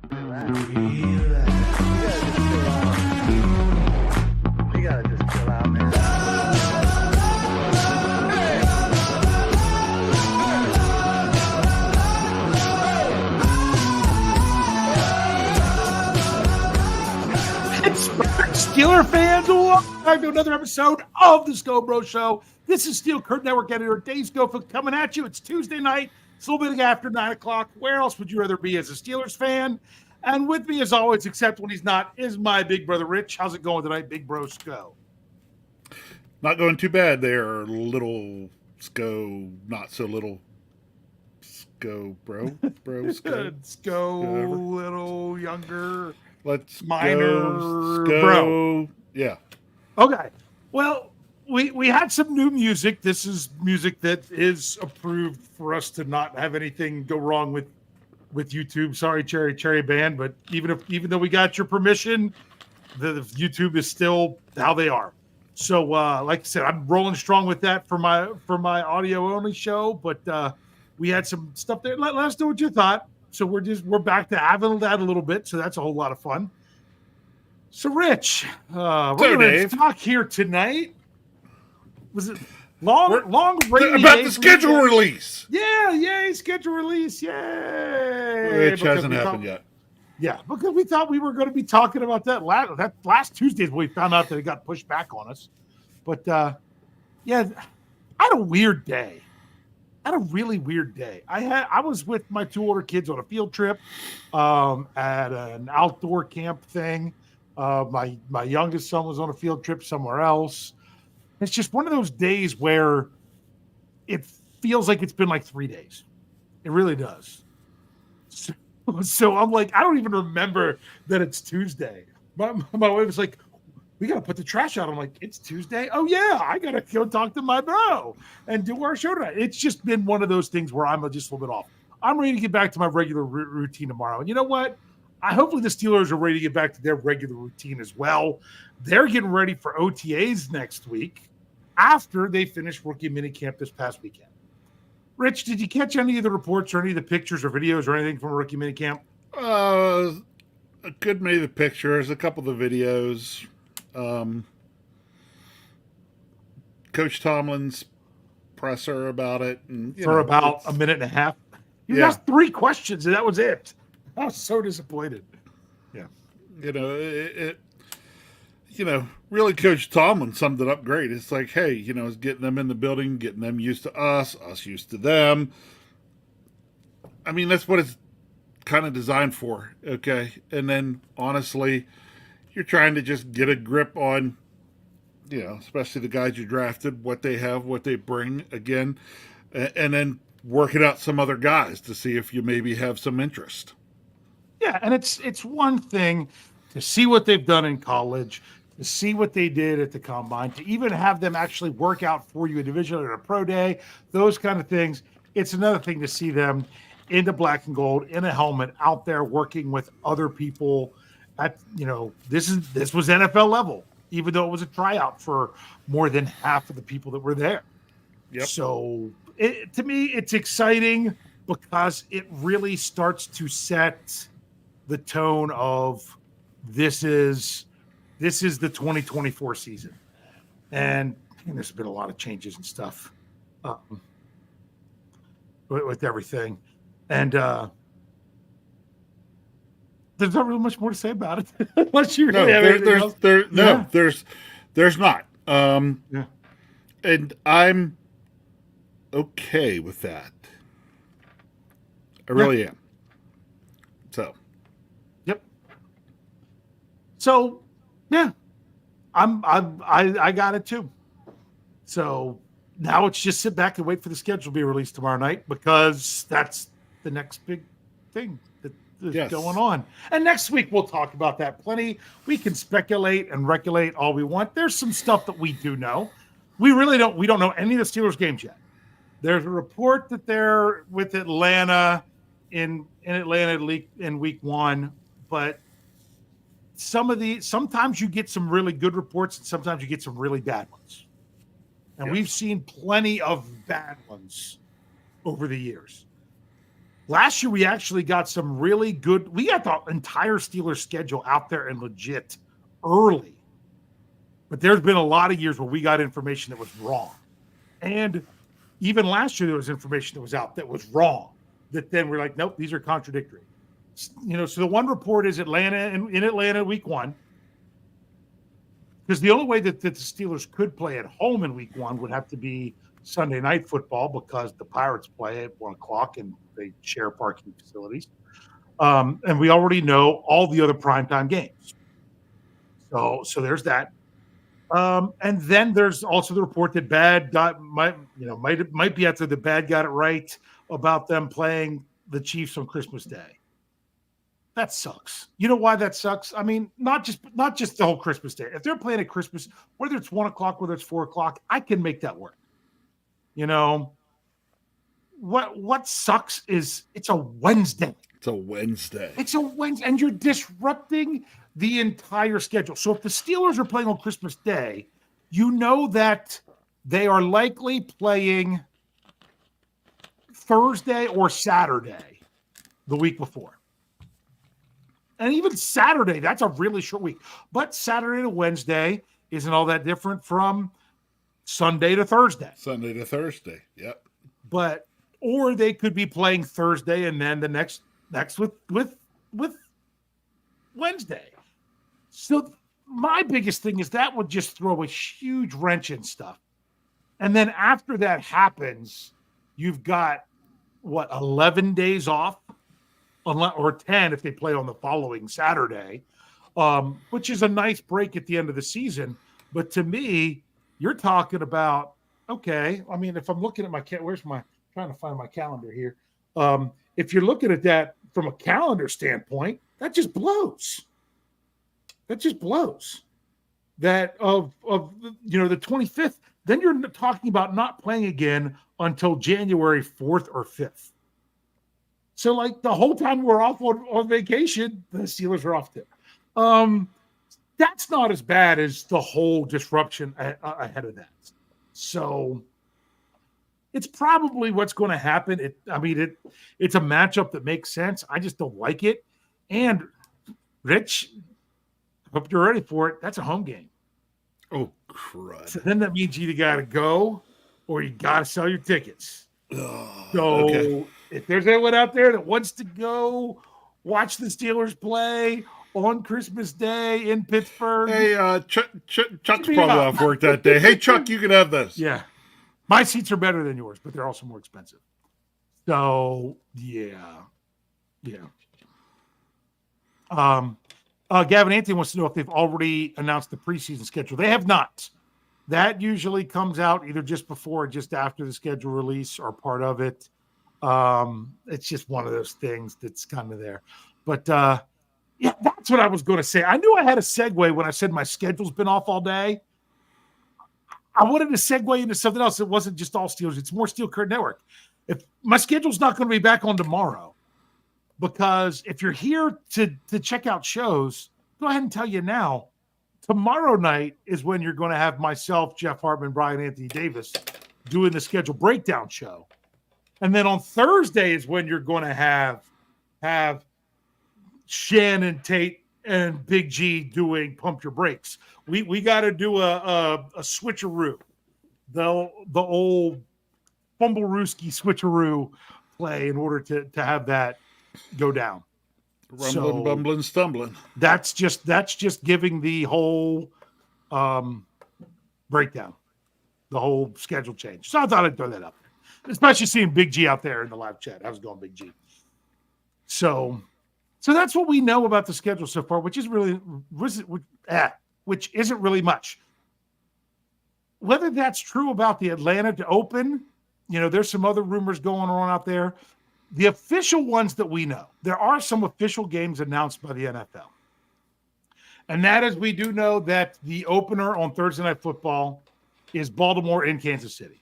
You gotta just chill out, man. Pittsburgh Steeler fans, welcome back to another episode of the Scho Bro Show. This is Steel Curtain Network editor Dave Schofield coming at you. It's Tuesday night. It's a little bit after 9 o'clock. Where else would you rather be as a Steelers fan? And with me, as always, except when he's not, is my big brother Rich. How's it going tonight, Big Bro Scho? Not going too bad there, little Scho, not so little Scho Bro Scho. Scho, little younger, Let's minor go, bro. Yeah. Okay. Well, we had some new music. This is music that is approved for us to not have anything go wrong with YouTube. Sorry, Cherry Band, but even though we got your permission, the YouTube is still how they are. So, like I said, I'm rolling strong with that for my audio only show. But we had some stuff there. Let us know what you thought. So we're back to having that a little bit. So that's a whole lot of fun. So, Rich, we're going to talk here tonight. Was it long rainy about the schedule release? Yeah, yay, schedule release, yay! Which hasn't happened yet. Yeah, because we thought we were going to be talking about that last Tuesday when we found out that it got pushed back on us. But yeah, I had a weird day. I had a really weird day. I was with my two older kids on a field trip at an outdoor camp thing. My youngest son was on a field trip somewhere else. It's just one of those days where it feels like it's been like 3 days. It really does. So I'm like, I don't even remember that it's Tuesday. My wife was like, we got to put the trash out. I'm like, it's Tuesday? Oh, yeah, I got to go talk to my bro and do our show tonight. It's just been one of those things where I'm just a little bit off. I'm ready to get back to my regular routine tomorrow. And you know what? Hopefully the Steelers are ready to get back to their regular routine as well. They're getting ready for OTAs next week after they finish rookie minicamp this past weekend. Rich, did you catch any of the reports or any of the pictures or videos or anything from rookie minicamp? A good many of the pictures, a couple of the videos. Coach Tomlin's presser about it. And, for about a minute and a half. He asked 3 questions, and that was it. I was so disappointed. Yeah. Really Coach Tomlin summed it up great. It's like, hey, it's getting them in the building, getting them used to us used to them. I mean, that's what it's kind of designed for, okay? And then, honestly, you're trying to just get a grip on, especially the guys you drafted, what they have, what they bring, again, and then working out some other guys to see if you maybe have some interest. Yeah, and it's one thing to see what they've done in college, to see what they did at the combine, to even have them actually work out for you individually or a pro day, those kind of things. It's another thing to see them in the black and gold, in a helmet, out there working with other people. This was NFL level, even though it was a tryout for more than half of the people that were there. Yep. So to me, it's exciting because it really starts to set the tone of this is the 2024 season. And there's been a lot of changes and stuff with everything. And there's not really much more to say about it. Unless you really have anything else. There's not. Yeah. And I'm okay with that. I really am. So. Yep. So, yeah, I got it too. So now it's just sit back and wait for the schedule to be released tomorrow night, because that's the next big thing that is going on. And next week we'll talk about that plenty. We can speculate and regulate all we want. There's some stuff that we do know. We don't know any of the Steelers games yet. There's a report that they're with Atlanta in Atlanta in week 1, but sometimes you get some really good reports and sometimes you get some really bad ones. And we've seen plenty of bad ones over the years. Last year, we actually got some really good. We got the entire Steelers schedule out there and legit early. But there's been a lot of years where we got information that was wrong. And even last year, there was information that was out that was wrong. That then we're like, nope, these are contradictory. So the one report is Atlanta in Atlanta week 1. Because the only way that the Steelers could play at home in week 1 would have to be Sunday night football because the Pirates play at 1 o'clock and they share parking facilities. And we already know all the other primetime games. So there's that. And then there's also the report that might be after the bad got it right about them playing the Chiefs on Christmas Day. That sucks. You know why that sucks? I mean, not just the whole Christmas Day. If they're playing at Christmas, whether it's 1 o'clock, whether it's 4 o'clock, I can make that work. You know, what sucks is it's a Wednesday. It's a Wednesday. And you're disrupting the entire schedule. So if the Steelers are playing on Christmas Day, you know that they are likely playing Thursday or Saturday the week before. And even Saturday, that's a really short week. But Saturday to Wednesday isn't all that different from Sunday to Thursday. Yep. Or they could be playing Thursday and then the next with Wednesday. So my biggest thing is that would just throw a huge wrench in stuff. And then after that happens, you've got 11 days off, or 10 if they play on the following Saturday, which is a nice break at the end of the season. But to me, you're talking about, okay, I mean, if I'm looking at trying to find my calendar here. If you're looking at that from a calendar standpoint, that just blows. That of the 25th, then you're talking about not playing again until January 4th or 5th. So, like, the whole time we're off on vacation, the Steelers are off too. That's not as bad as the whole disruption ahead of that. So, it's probably what's going to happen. It's a matchup that makes sense. I just don't like it. And, Rich, I hope you're ready for it. That's a home game. Oh, crud. So then that means you either got to go or you got to sell your tickets. Okay. If there's anyone out there that wants to go watch the Steelers play on Christmas Day in Pittsburgh. Hey, Chuck's probably off work that day. Hey, Chuck, you can have this. Yeah. My seats are better than yours, but they're also more expensive. So, yeah. Gavin Anthony wants to know if they've already announced the preseason schedule. They have not. That usually comes out either just before or just after the schedule release or part of it. It's just one of those things that's kind of there. But that's what I was going to say. I knew I had a segue when I said my schedule's been off all day. I wanted to segue into something else. It wasn't just all Steelers. It's more Steel Curtain Network. If my schedule's not going to be back on tomorrow, because if you're here to check out shows, go ahead and tell you now, tomorrow night is when you're going to have myself, Jeff Hartman, Brian Anthony Davis doing the schedule breakdown show. And then on Thursday is when you're going to have Shannon Tate and Big G doing Pump Your Brakes. We got to do a switcheroo, the old Fumblerooski switcheroo play in order to have that go down. Rumbling, bumbling, stumbling. That's just giving the whole breakdown, the whole schedule change. So I thought I'd throw that up, especially seeing Big G out there in the live chat. How's it going, Big G? So that's what we know about the schedule so far, which isn't really much. Whether that's true about the Atlanta to open, there's some other rumors going on out there. The official ones that we know, there are some official games announced by the NFL. And that is, we do know that the opener on Thursday Night Football is Baltimore in Kansas City.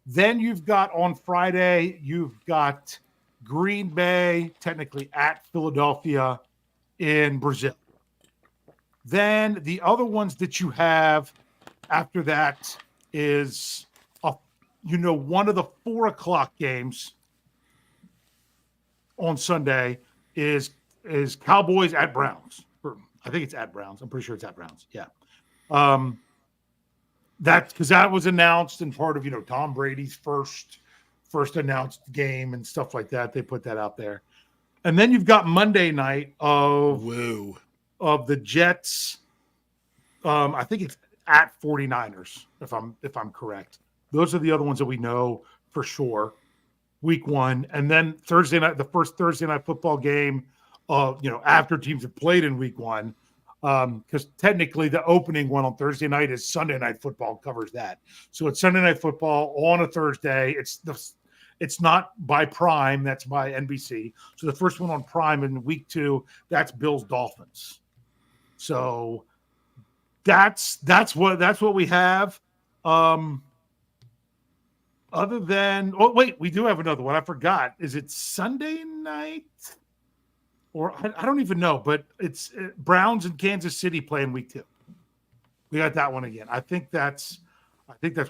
Then you've got on Friday, you've got Green Bay, technically at Philadelphia in Brazil. Then the other ones that you have after that is, one of the 4 o'clock games on Sunday is Cowboys at Browns. I think it's at Browns. I'm pretty sure it's at Browns. Yeah. That's because that was announced and part of Tom Brady's first announced game and stuff like that. They put that out there. And then you've got Monday night of the Jets. I think it's at 49ers, if I'm correct. Those are the other ones that we know for sure. Week 1. And then Thursday night, the first Thursday night football game after teams have played in week 1. Because technically the opening one on Thursday night is Sunday Night Football, covers that. So it's Sunday Night Football on a Thursday. It's not by Prime, that's by NBC. So the first one on Prime in week 2, that's Bills Dolphins. So that's what we have. Other than we do have another one. I forgot. Is it Sunday night? Or I don't even know, but it's Browns and Kansas City playing week 2. We got that one again. I think that's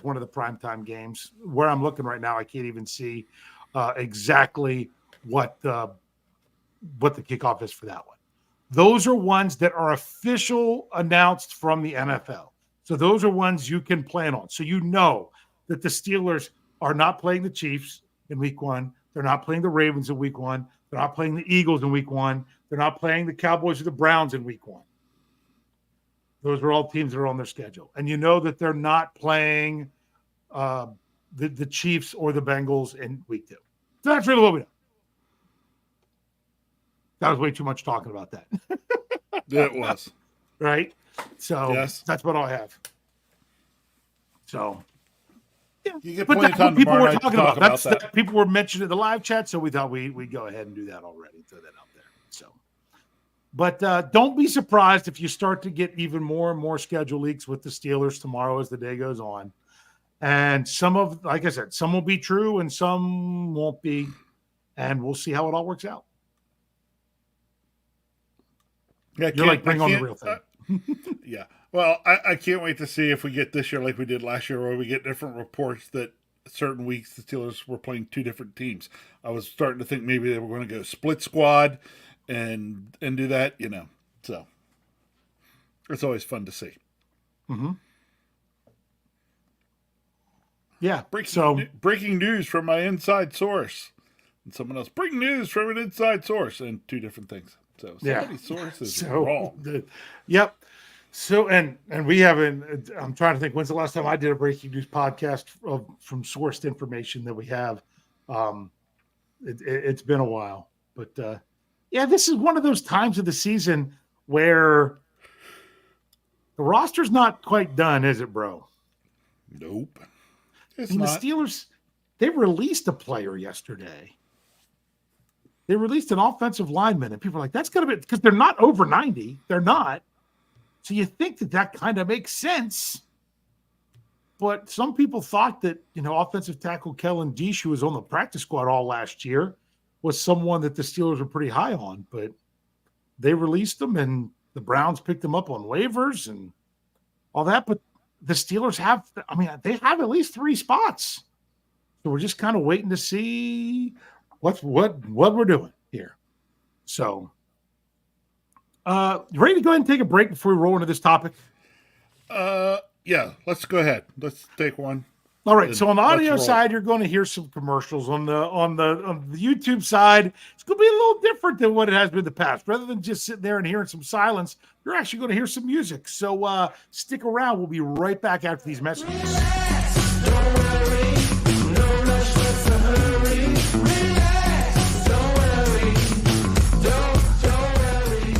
one of the primetime games. Where I'm looking right now, I can't even see exactly what the kickoff is for that one. Those are ones that are official announced from the NFL. So those are ones you can plan on. So you know that the Steelers are not playing the Chiefs in week 1. They're not playing the Ravens in week 1. They're not playing the Eagles in week 1. They're not playing the Cowboys or the Browns in week 1. Those are all teams that are on their schedule. And you know that they're not playing the Chiefs or the Bengals in week 2. So that's really what we know. That was way too much talking about that. It was. Right? So yes. That's what I have. So yeah. You get plenty of time people were talking about. That people were mentioning in the live chat, so we thought we'd go ahead and do that already. Throw that out there. So, but don't be surprised if you start to get even more and more schedule leaks with the Steelers tomorrow as the day goes on. And like I said, some will be true and some won't be, and we'll see how it all works out. Yeah, you're like, bring on the real thing. Yeah. Well, I can't wait to see if we get this year like we did last year, where we get different reports that certain weeks the Steelers were playing 2 different teams. I was starting to think maybe they were going to go split squad and do that, So it's always fun to see. Mm-hmm. Yeah. Breaking news from my inside source. And someone else, breaking news from an inside source, and 2 different things. So somebody's source is wrong. Yep. So, and we haven't, I'm trying to think, when's the last time I did a breaking news podcast from sourced information that we have? It's been a while, but this is one of those times of the season where the roster's not quite done, is it, bro? Nope. The Steelers, they released a player yesterday. They released an offensive lineman, and people are like, that's going to be, because they're not over 90. They're not. So you think that kind of makes sense. But some people thought that, offensive tackle Kellen Diesch, who was on the practice squad all last year, was someone that the Steelers were pretty high on. But they released him, and the Browns picked him up on waivers and all that. But the Steelers they have at least 3 spots. So we're just kind of waiting to see what we're doing here. So, you ready to go ahead and take a break before we roll into this topic? Yeah, let's go ahead. Let's take one. All right. So on the audio side, you're going to hear some commercials. On the YouTube side, it's going to be a little different than what it has been in the past. Rather than just sitting there and hearing some silence, you're actually going to hear some music. So stick around. We'll be right back after these messages. Don't worry, no rush, what's the hurry? Relax, don't worry, don't worry,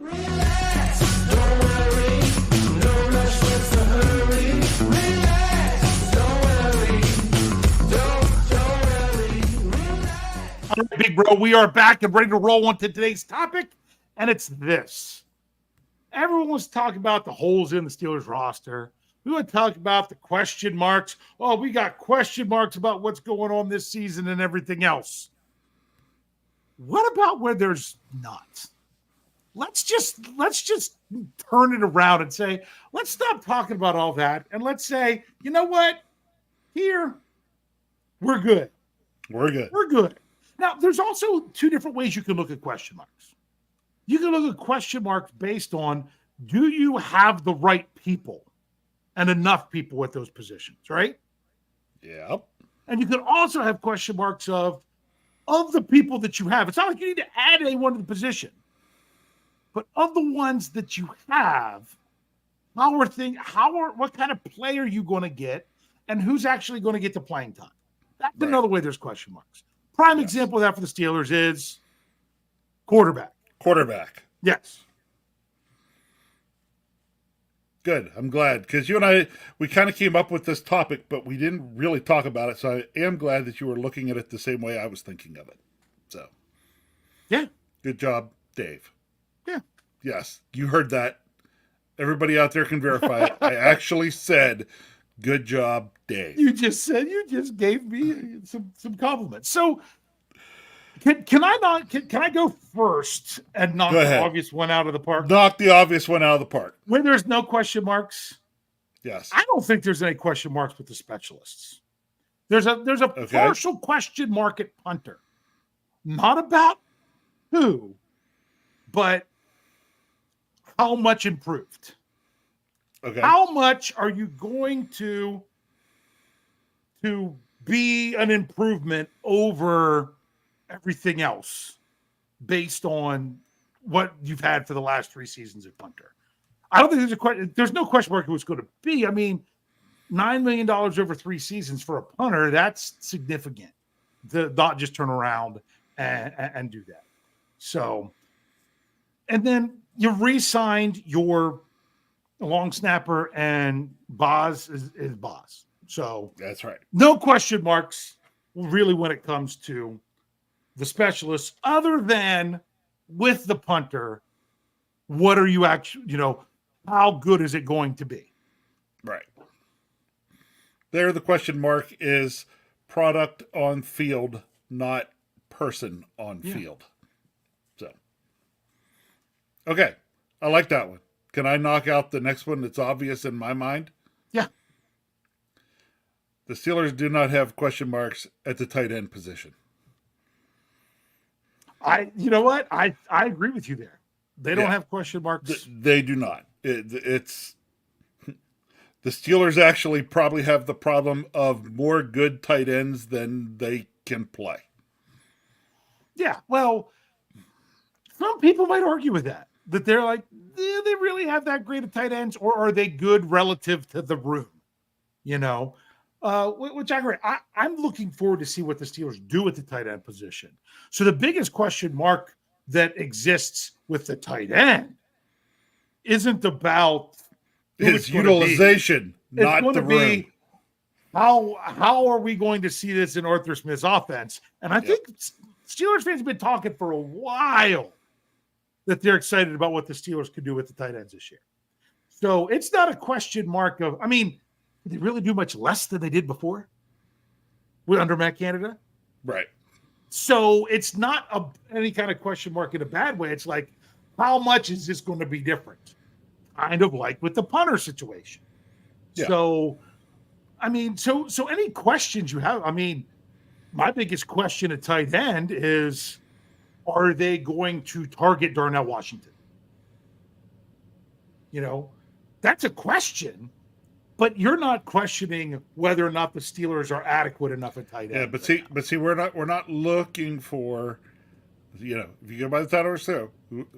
relax, don't worry, no rush, what's the hurry? Relax, don't worry, relax. All right, Big Bro, we are back and ready to roll on to today's topic, and it's this. Everyone was talking about the holes in the Steelers roster. We want to talk about the question marks. Oh, we got question marks about what's going on this season and everything else. What about where there's not? Let's just turn it around and say, let's stop talking about all that. And let's say, you know what? Here, we're good. We're good. We're good. Now, there's also two different ways you can look at question marks. You can look at question marks based on, do you have the right people and enough people at those positions, right? Yep. And you can also have question marks of the people that you have. It's not like you need to add anyone to the position, but of the ones that you have, what kind of play are you going to get, and who's actually going to get the playing time? That's Right. another way there's question marks. Prime Yes. example of that for the Steelers is quarterback. Quarterback. Yes. Good. I'm glad, because you and I, we kind of came up with this topic, but we didn't really talk about it. So I am glad that you were looking at it the same way I was thinking of it. So, Yeah. good job, Dave. Yeah. Yes, you heard that. Everybody out there can verify it. I actually said, good job, Dave. You just gave me some compliments. So can I go first and knock Go the ahead. obvious one out of the park? Knock the obvious one out of the park. When there's no question marks, Yes. I don't think there's any question marks with the specialists. There's a Okay. partial question mark at punter. Not about who, but how much improved. Okay. How much are you going to be an improvement over everything else based on what you've had for the last 3 seasons at punter? I don't think there's a question. There's no question mark who it's going to be. I mean, $9 million over 3 seasons for a punter, that's significant to not just turn around and do that. So, and then you re-signed your long snapper, and Boz is Boz. So That's right. no question marks really when it comes to the specialists, other than with the punter, what are you actually, how good is it going to be? Right. There, the question mark is product on field, not person on field. So, okay. I like that one. Can I knock out the next one that's obvious in my mind? Yeah. The Steelers do not have question marks at the tight end position. You know what? I agree with you there. They don't Yeah. have question marks. They do not. It's the Steelers actually probably have the problem of more good tight ends than they can play. Yeah. Well, some people might argue with that they're like, do they really have that great of tight ends, or are they good relative to the room? Which I agree. I'm looking forward to see what the Steelers do with the tight end position. So the biggest question mark that exists with the tight end isn't about It's utilization, not the room. How are we going to see this in Arthur Smith's offense? And I think Steelers fans have been talking for a while that they're excited about what the Steelers could do with the tight ends this year. So it's not a question mark of, did they really do much less than they did before under Matt Canada? Right. So it's not any kind of question mark in a bad way. It's like, how much is this going to be different? Kind of like with the punter situation. Yeah. So, so any questions you have, my biggest question at tight end is, are they going to target Darnell Washington? That's a question, but you're not questioning whether or not the Steelers are adequate enough at tight end. Yeah, but see, we're not looking for, if you go by the title or so,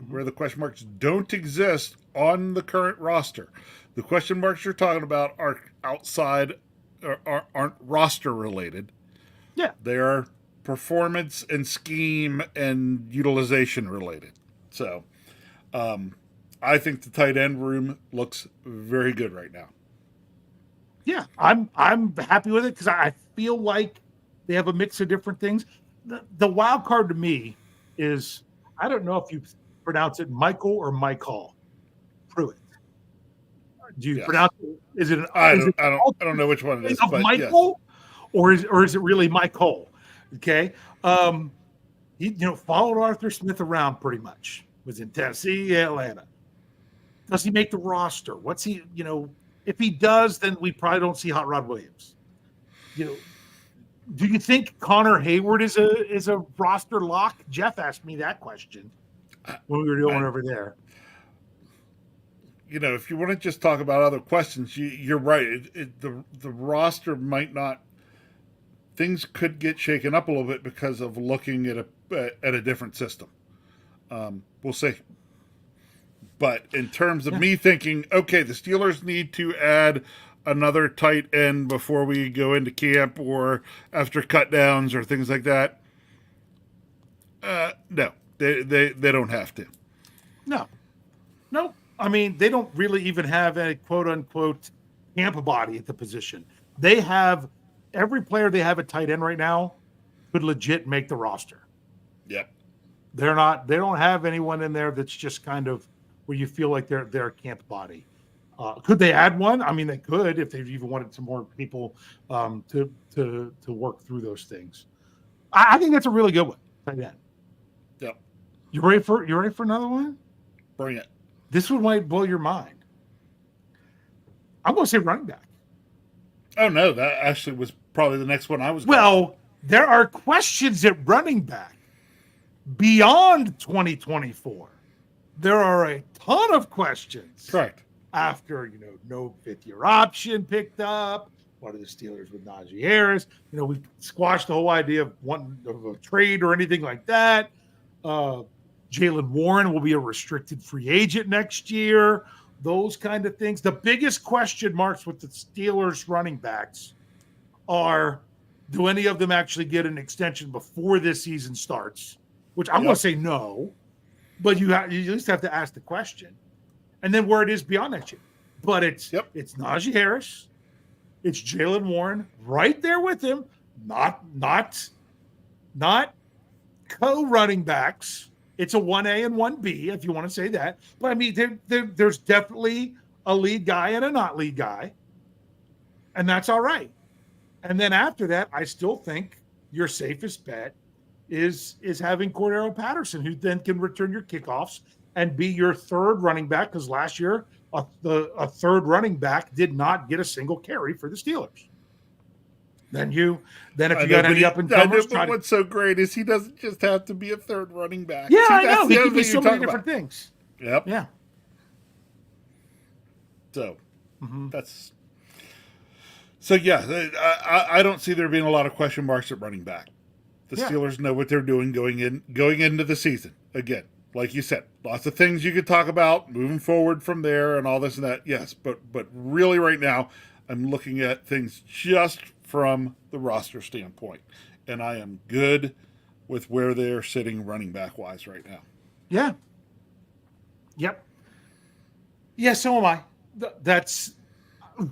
where the question marks don't exist on the current roster. The question marks you're talking about are outside, aren't roster related. Yeah. They are performance and scheme and utilization related. So, I think the tight end room looks very good right now. Yeah, I'm happy with it because I feel like they have a mix of different things. The wild card to me is, I don't know if you pronounce it Michael or Michael Pruitt. Do you pronounce it? Is it? I don't know which one it is. But Michael, yes. or is it really Michael? Okay, he followed Arthur Smith around pretty much. Was in Tennessee, Atlanta. Does he make the roster? What's he? If he does, then we probably don't see Hot Rod Williams. Do you think Connor Hayward is a roster lock? Jeff asked me that question when we were doing over there. If you want to just talk about other questions, you're right. The roster might not. Things could get shaken up a little bit because of looking at a different system. We'll see. But in terms of me thinking, okay, the Steelers need to add another tight end before we go into camp or after cut downs or things like that. No, they don't have to. No. I mean, they don't really even have a quote unquote camp body at the position. They have every player they have at tight end right now could legit make the roster. Yep. They don't have anyone in there that's just kind of where you feel like they're a camp body. Could they add one? I mean, they could if they even wanted some more people to work through those things. I think that's a really good one. Tight end. Yep. You ready for another one? Bring it. This one might blow your mind. I'm going to say running back. Oh no, that actually was probably the next one I was. Well, there are questions at running back beyond 2024. There are a ton of questions. Correct. After, no fifth-year option picked up. What are the Steelers with Najee Harris? We squashed the whole idea of a trade or anything like that. Jaylen Warren will be a restricted free agent next year. Those kind of things. The biggest question marks with the Steelers running backs are, do any of them actually get an extension before this season starts? Which I'm going to say no. But you at least have to ask the question. And then where it is beyond next year. But it's Najee Harris. It's Jaylen Warren right there with him. Not co-running backs. It's a 1A and 1B, if you want to say that. But, I mean, there's definitely a lead guy and a not lead guy. And that's all right. And then after that, I still think your safest bet is having Cordero Patterson, who then can return your kickoffs and be your third running back, because last year a third running back did not get a single carry for the Steelers. Then if you got any up and comers, what's so great is he doesn't just have to be a third running back. Yeah, I know. He can be so many different things. Yep. Yeah. So I don't see there being a lot of question marks at running back. The Steelers know what they're doing going into the season. Again, like you said, lots of things you could talk about moving forward from there and all this and that. Yes, but really right now, I'm looking at things just from the roster standpoint, and I am good with where they're sitting running back wise right now. Yeah. Yep. Yeah, so am I.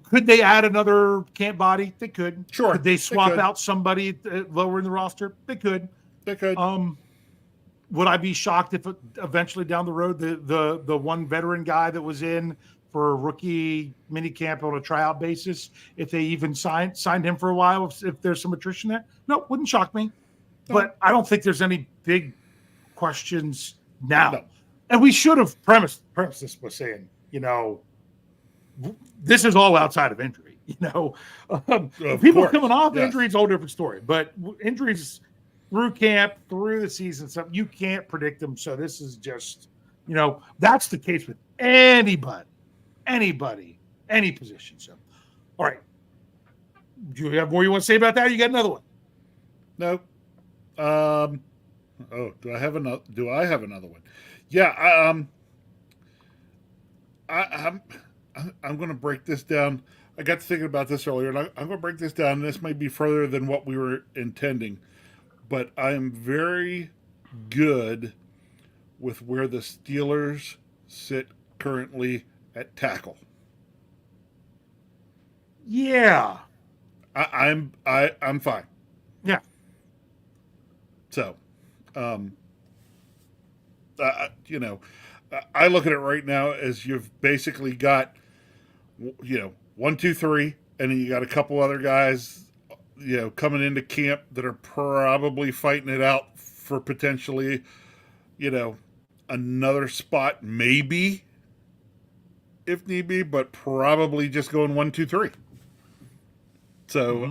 Could they add another camp body? They could. Sure. Could they swap out somebody lower in the roster? They could. They could. Would I be shocked if eventually down the road the one veteran guy that was in for a rookie mini camp on a tryout basis, if they even signed him for a while, if there's some attrition there? No, wouldn't shock me. No. But I don't think there's any big questions now. No. And we should have premised this by saying, this is all outside of injury. People coming off injury is a whole different story. But injuries through camp, through the season, stuff, you can't predict them. So this is just, that's the case with anybody, any position. So, all right. Do you have more you want to say about that? Or you got another one? No. Do I have another one? Yeah. I'm going to break this down. I got to thinking about this earlier, and I'm going to break this down. This may be further than what we were intending, but I am very good with where the Steelers sit currently at tackle. Yeah, I'm fine. Yeah. So, I look at it right now as you've basically got, 1, 2, 3, and then you got a couple other guys, coming into camp that are probably fighting it out for potentially, another spot, maybe, if need be, but probably just going 1, 2, 3. So,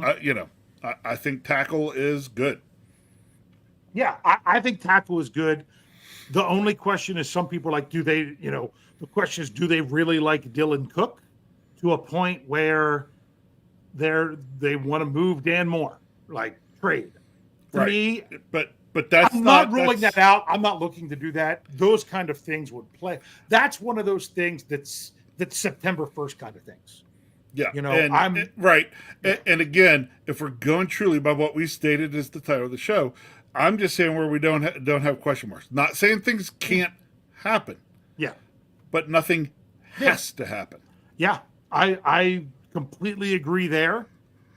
I think tackle is good. Yeah, I think tackle is good. The only question is some people are like, do they, the question is, do they really like Dylan Cook to a point where they want to move Dan Moore, like trade? To Right. me, But that's I'm not ruling that's, that out. I'm not looking to do that. Those kind of things would play. That's one of those things that's September 1st kind of things. Yeah, I'm right. yeah. And again, if we're going truly by what we stated as the title of the show, I'm just saying where we don't have question marks. Not saying things can't happen, Yeah. but nothing Yeah. has to happen. Yeah. I completely agree there.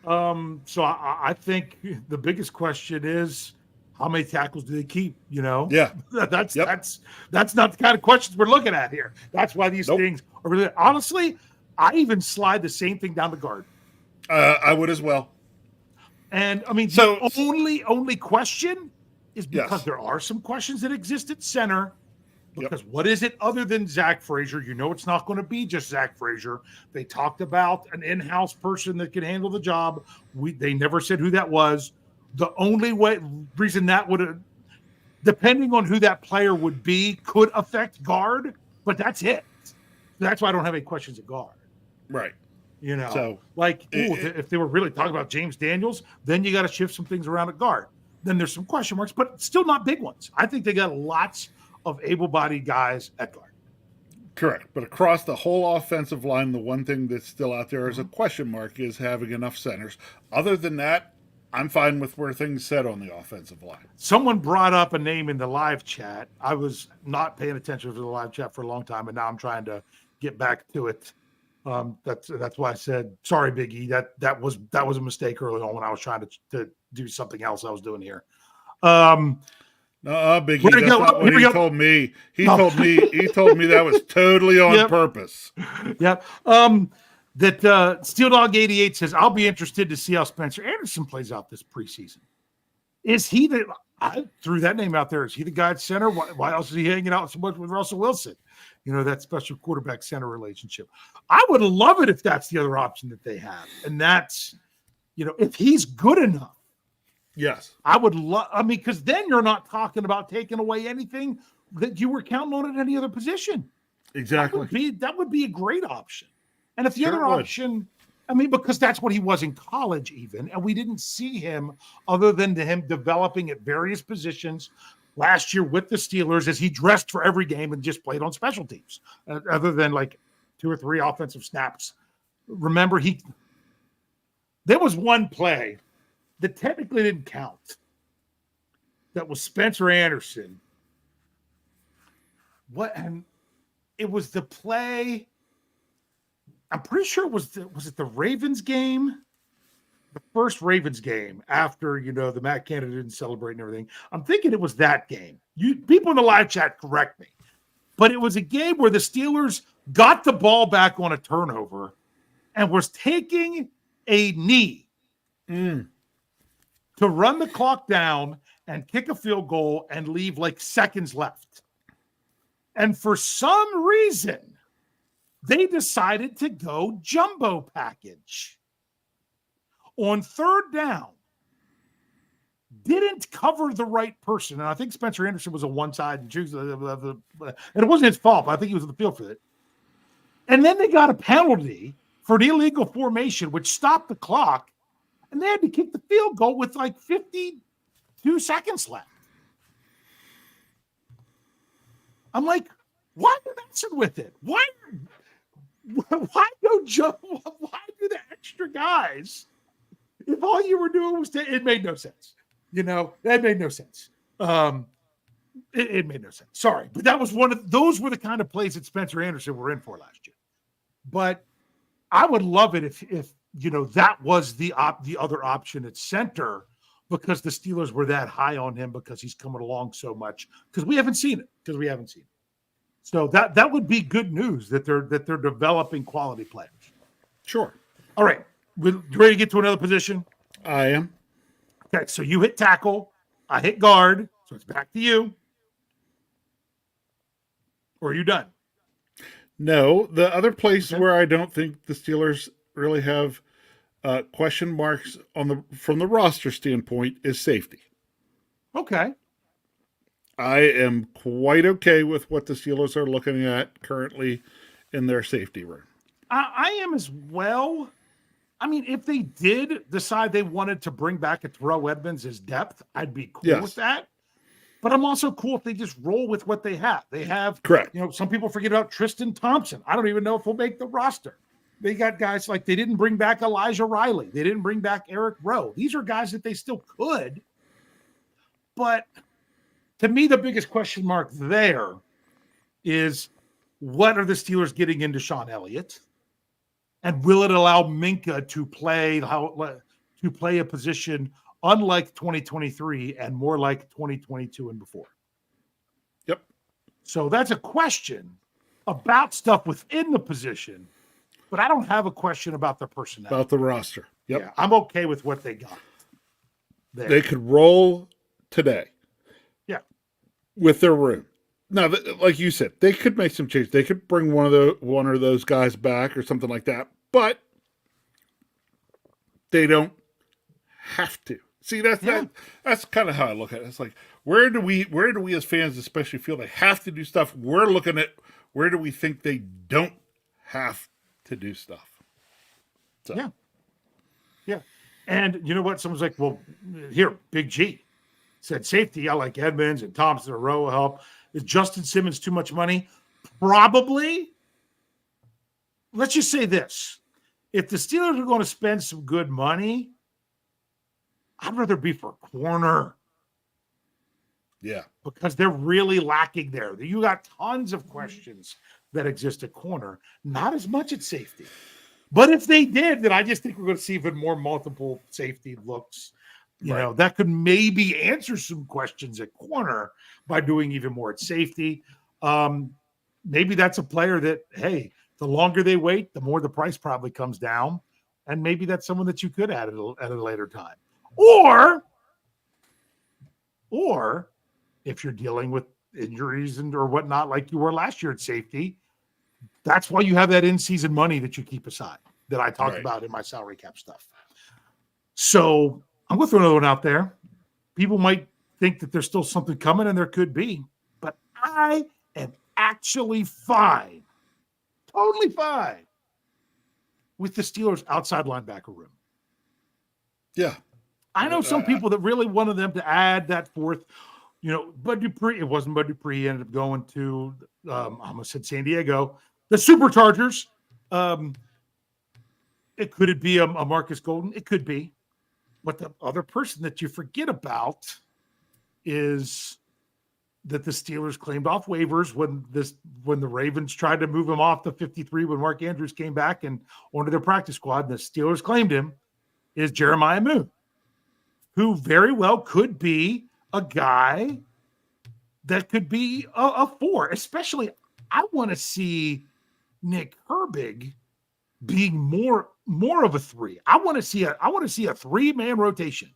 So I think the biggest question is how many tackles do they keep? Yeah. That's Yep. that's not the kind of questions we're looking at here. That's why these Nope. things are really honestly, I even slide the same thing down the guard. I would as well. And I mean, So- the only question is because Yes. there are some questions that exist at center. Yep. Because what is it other than Zach Frazier? It's not going to be just Zach Frazier. They talked about an in-house person that can handle the job. They never said who that was. The only reason that would, depending on who that player would be, could affect guard. But that's it. That's why I don't have any questions at guard. Right. So, So, if they were really talking about James Daniels, then you got to shift some things around at guard. Then there's some question marks, but still not big ones. I think they got lots of able-bodied guys at guard. correct. But across the whole offensive line, the one thing that's still out there as a question mark is having enough centers. Other than that, I'm fine with where things sit on the offensive line. Someone brought up a name in the live chat. I was not paying attention to the live chat for a long time, and now I'm trying to get back to it. That's why I said sorry, Big E. That was a mistake early on when I was trying to do something else I was doing here. No, Biggie, Where'd it that's go? not Oh, what here we he go. told me. He No. told me that was totally on Yep. purpose. Yeah. That Steel Dog 88 says, I'll be interested to see how Spencer Anderson plays out this preseason. Is he I threw that name out there. Is he the guy at center? Why else is he hanging out so much with Russell Wilson? That special quarterback center relationship. I would love it if that's the other option that they have. And that's, if he's good enough, Yes. I would love, because then you're not talking about taking away anything that you were counting on at any other position. Exactly. That would be a great option. And if the Sure other would. option, because that's what he was in college even, and we didn't see him other than him developing at various positions last year with the Steelers as he dressed for every game and just played on special teams, other than like 2 or 3 offensive snaps. Remember, there was one play that technically didn't count. That was Spencer Anderson. And it was the play. I'm pretty sure was it the Ravens game? The first Ravens game after, the Matt Canada didn't celebrate and everything. I'm thinking it was that game. People in the live chat correct me. But it was a game where the Steelers got the ball back on a turnover and was taking a knee to run the clock down and kick a field goal and leave like seconds left. And for some reason, they decided to go jumbo package. On third down, didn't cover the right person. And I think Spencer Anderson was a one-side and choose and it wasn't his fault, but I think he was in the field for it. And then they got a penalty for an illegal formation, which stopped the clock. And they had to kick the field goal with like 52 seconds left. I'm like, why are you messing with it? Why go jump? Why do the extra guys? If all you were doing was it made no sense. That made no sense. It made no sense. Sorry, but that was those were the kind of plays that Spencer Anderson were in for last year. But I would love it if that was the other option at center, because the Steelers were that high on him because he's coming along so much, because we haven't seen it. So that would be good news that they're developing quality players. Sure. All right. You ready to get to another position? I am. Okay, so you hit tackle, I hit guard, so it's back to you. Or are you done? No, the other place where I don't think the Steelers really have Question marks from the roster standpoint is safety. Okay. I am quite okay with what the Steelers are looking at currently in their safety room. I am as well. I mean, if they did decide they wanted to bring back a Terrell Edmonds as depth, I'd be cool Yes. with that. But I'm also cool if they just roll with what they have. They have, Correct. some people forget about Tristan Thompson. I don't even know if he'll make the roster. They got guys like they didn't bring back Elijah Riley. They didn't bring back Eric Rowe. These are guys that they still could. But to me, the biggest question mark there is what are the Steelers getting into Sean Elliott? And will it allow Minka to play a position unlike 2023 and more like 2022 and before? Yep. So that's a question about stuff within the position, but I don't have a question about their personnel. About the roster. Yep. Yeah, I'm okay with what they got there. They could roll today. Yeah. With their room. Now, like you said, they could make some changes. They could bring one of those guys back or something like that, but they don't have to. See, that's kind of how I look at it. It's like, where do we as fans especially feel they have to do stuff? We're looking at where do we think they don't have to do stuff. So. Yeah. Yeah. And you know what? Someone's like, well, here, Big G said safety. I like Edmonds and Thompson or Rowe will help. Is Justin Simmons too much money? Probably. Let's just say this. If the Steelers are going to spend some good money, I'd rather be for corner. Yeah. Because they're really lacking there. You got tons of questions that exist at corner, not as much at safety. But if they did, then I just think we're going to see even more multiple safety looks. That could maybe answer some questions at corner by doing even more at safety. Maybe that's a player that, hey, the longer they wait, the more the price probably comes down. And maybe that's someone that you could add at a later time. Or if you're dealing with injuries or whatnot, like you were last year at safety, that's why you have that in-season money that you keep aside that I talked about in my salary cap stuff. So I'm going to throw another one out there. People might think that there's still something coming, and there could be, but I am actually fine, totally fine with the Steelers' outside linebacker room. Yeah. I know some people that really wanted them to add that fourth, Bud Dupree. It wasn't Bud Dupree. He ended up going to, I almost said San Diego, the Superchargers. It could be a Marcus Golden. It could be. But the other person that you forget about is that the Steelers claimed off waivers when the Ravens tried to move him off the 53 when Mark Andrews came back and onto their practice squad. And the Steelers claimed him is Jeremiah Moon, who very well could be a guy that could be a four. Especially, I want to see Nick Herbig being more of a three. I want to see a 3-man rotation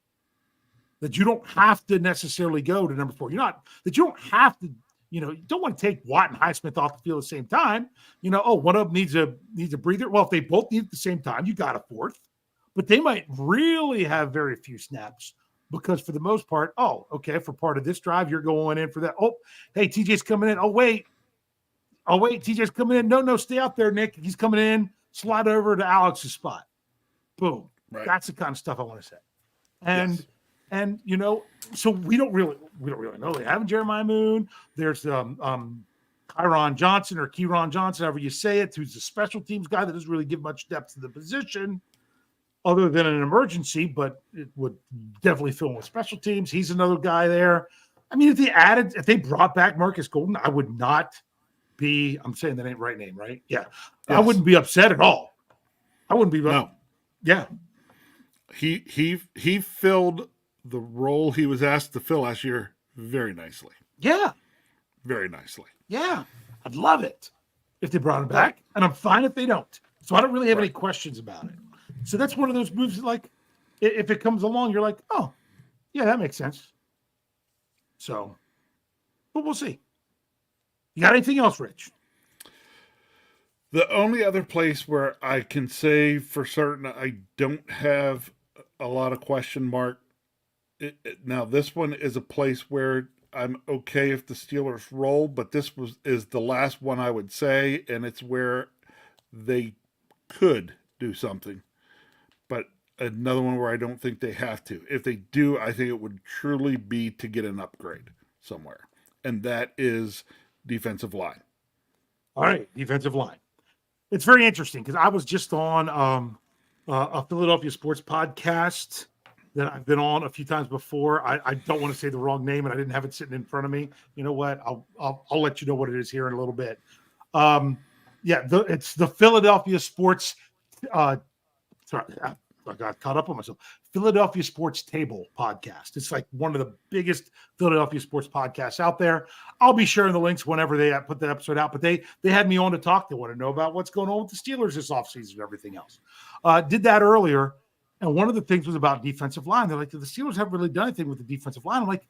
that you don't have to necessarily go to number 4. You don't have to, you don't want to take Watt and Highsmith off the field at the same time. One of them needs a breather. Well, if they both need it at the same time, you got a fourth. But they might really have very few snaps because for the most part, for part of this drive, you're going in for that. Oh, hey, TJ's coming in. Oh, wait, TJ's coming in. No, stay out there, Nick. He's coming in. Slide over to Alex's spot. Boom. Right. That's the kind of stuff I want to say. And so we don't really know. They have Jeremiah Moon. There's Kieron Johnson, however you say it, who's a special teams guy that doesn't really give much depth to the position other than an emergency, but it would definitely fill in with special teams. He's another guy there. I mean, if they brought back Marcus Golden, I would not be, I'm saying that ain't right name, right? Yeah. Yes. I wouldn't be upset at all. I wouldn't be. No. Yeah. He filled the role he was asked to fill last year very nicely. Yeah. Very nicely. Yeah. I'd love it if they brought him back, and I'm fine if they don't. So I don't really have any questions about it. So that's one of those moves that, like, if it comes along, you're like, oh, yeah, that makes sense. So, but we'll see. You got anything else, Rich? The only other place where I can say for certain I don't have a lot of question mark. Now this one is a place where I'm okay if the Steelers roll, but is the last one I would say, and it's where they could do something, but another one where I don't think they have to. If they do, I think it would truly be to get an upgrade somewhere, and that is defensive line. All right, defensive line. It's very interesting because I was just on a Philadelphia sports podcast that I've been on a few times before. I don't want to say the wrong name, and I didn't have it sitting in front of me. You know what? I'll let you know what it is here in a little bit. It's the Philadelphia Sports. Sorry, I got caught up on myself. Philadelphia Sports Table podcast. It's like one of the biggest Philadelphia sports podcasts out there. I'll be sharing the links whenever they put that episode out. But they had me on to talk. They want to know about what's going on with the Steelers this offseason and everything else. Did that earlier. And one of the things was about defensive line. They're like, the Steelers haven't really done anything with the defensive line. I'm like,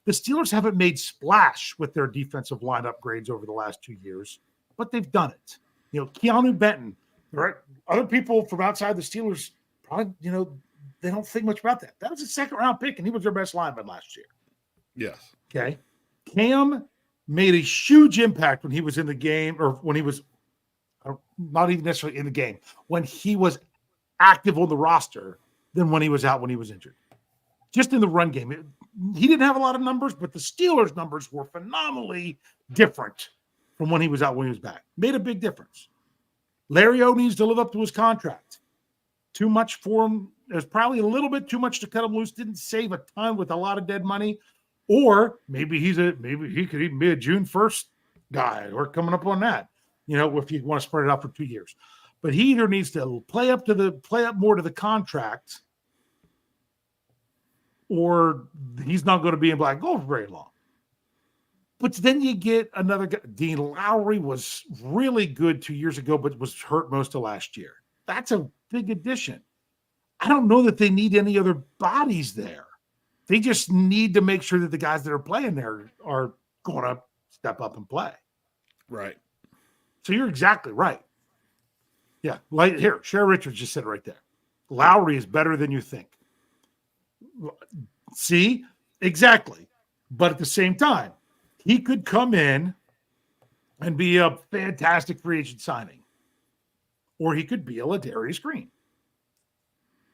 the Steelers haven't made splash with their defensive line upgrades over the last 2 years, but they've done it. Keanu Benton, right? Other people from outside the Steelers probably, they don't think much about that. That was a second-round pick, and he was their best lineman last year. Yes. Okay. Cam made a huge impact when he was in the game, or when he was not even necessarily in the game, when he was active on the roster than when he was out when he was injured. Just in the run game. He didn't have a lot of numbers, but the Steelers' numbers were phenomenally different from when he was out when he was back. Made a big difference. Larry O needs to live up to his contract. Too much for him. There's probably a little bit too much to cut him loose. Didn't save a ton with a lot of dead money. Or maybe he could even be a June 1st guy or coming up on that, if you want to spread it out for 2 years. But he either needs to play up more to the contract, or he's not going to be in black and gold for very long. But then you get another guy. Dean Lowry was really good 2 years ago, but was hurt most of last year. That's a big addition. I don't know that they need any other bodies there. They just need to make sure that the guys that are playing there are going to step up and play. Right. So you're exactly right. Yeah. Like here, Cher Richards just said it right there. Lowry is better than you think. See? Exactly. But at the same time, he could come in and be a fantastic free agent signing. Or he could be a Ladarius Green.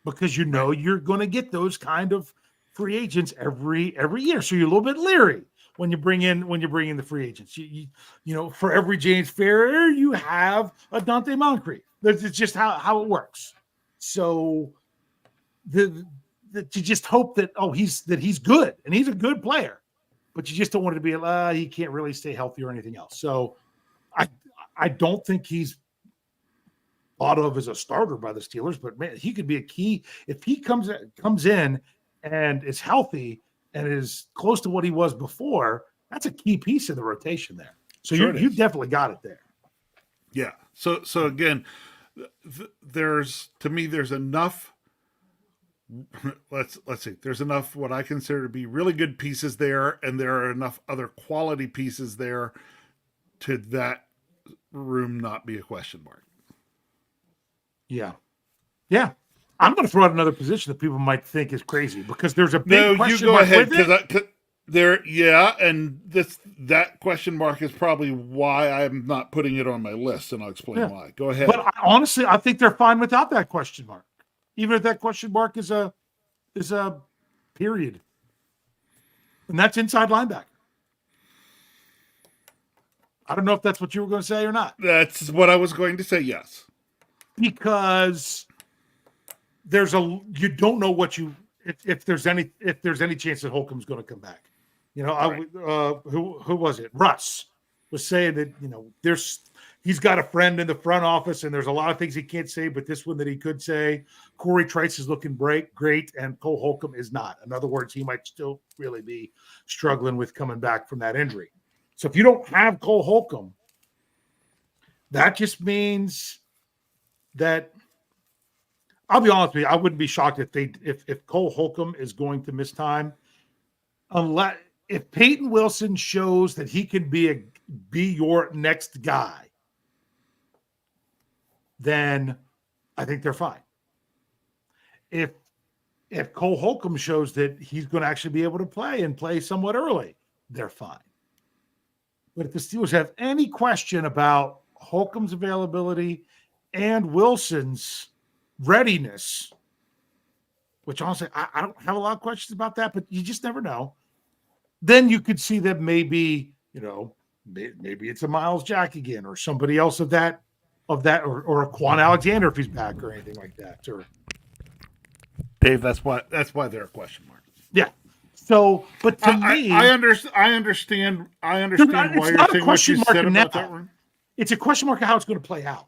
Because you're going to get those kind of free agents every year. So you're a little bit leery when you bring in the free agents. You for every James Ferrier, you have a Dante Moncrief. That's just how it works. So you just hope that he's good, and he's a good player, but you just don't want it to be he can't really stay healthy or anything else. So I don't think he's thought of as a starter by the Steelers, but man, he could be a key if he comes in and is healthy and is close to what he was before. That's a key piece of the rotation there. So you definitely got it there. Yeah. So again, there's enough. Let's see. There's enough what I consider to be really good pieces there, and there are enough other quality pieces there to that room not be a question mark. Yeah. Yeah. I'm going to throw out another position that people might think is crazy because there's a big question mark. No, you go ahead. And that question mark is probably why I'm not putting it on my list, and I'll explain why. Go ahead. But honestly, I think they're fine without that question mark. Even if that question mark is a period. And that's inside linebacker. I don't know if that's what you were going to say or not. That's what I was going to say, yes. Because you don't know if there's any chance that Holcomb's going to come back. Right. Who was it? Russ was saying that he's got a friend in the front office and there's a lot of things he can't say, but this one that he could say. Corey Trice is looking great, and Cole Holcomb is not. In other words, he might still really be struggling with coming back from that injury. So if you don't have Cole Holcomb, that just means that I'll be honest with you, I wouldn't be shocked if Cole Holcomb is going to miss time, unless if Peyton Wilson shows that he can be your next guy, then I think they're fine. If Cole Holcomb shows that he's going to actually be able to play somewhat early, they're fine. But if the Steelers have any question about Holcomb's availability and Wilson's readiness, which honestly, I don't have a lot of questions about that, but you just never know. Then you could see that maybe, maybe it's a Miles Jack again or somebody else of that, or a Quan Alexander if he's back or anything like that. Or Dave, that's why they're a question mark. yeah. So, but to me, I understand why you're saying what you said about that room. It's a question mark of how it's going to play out.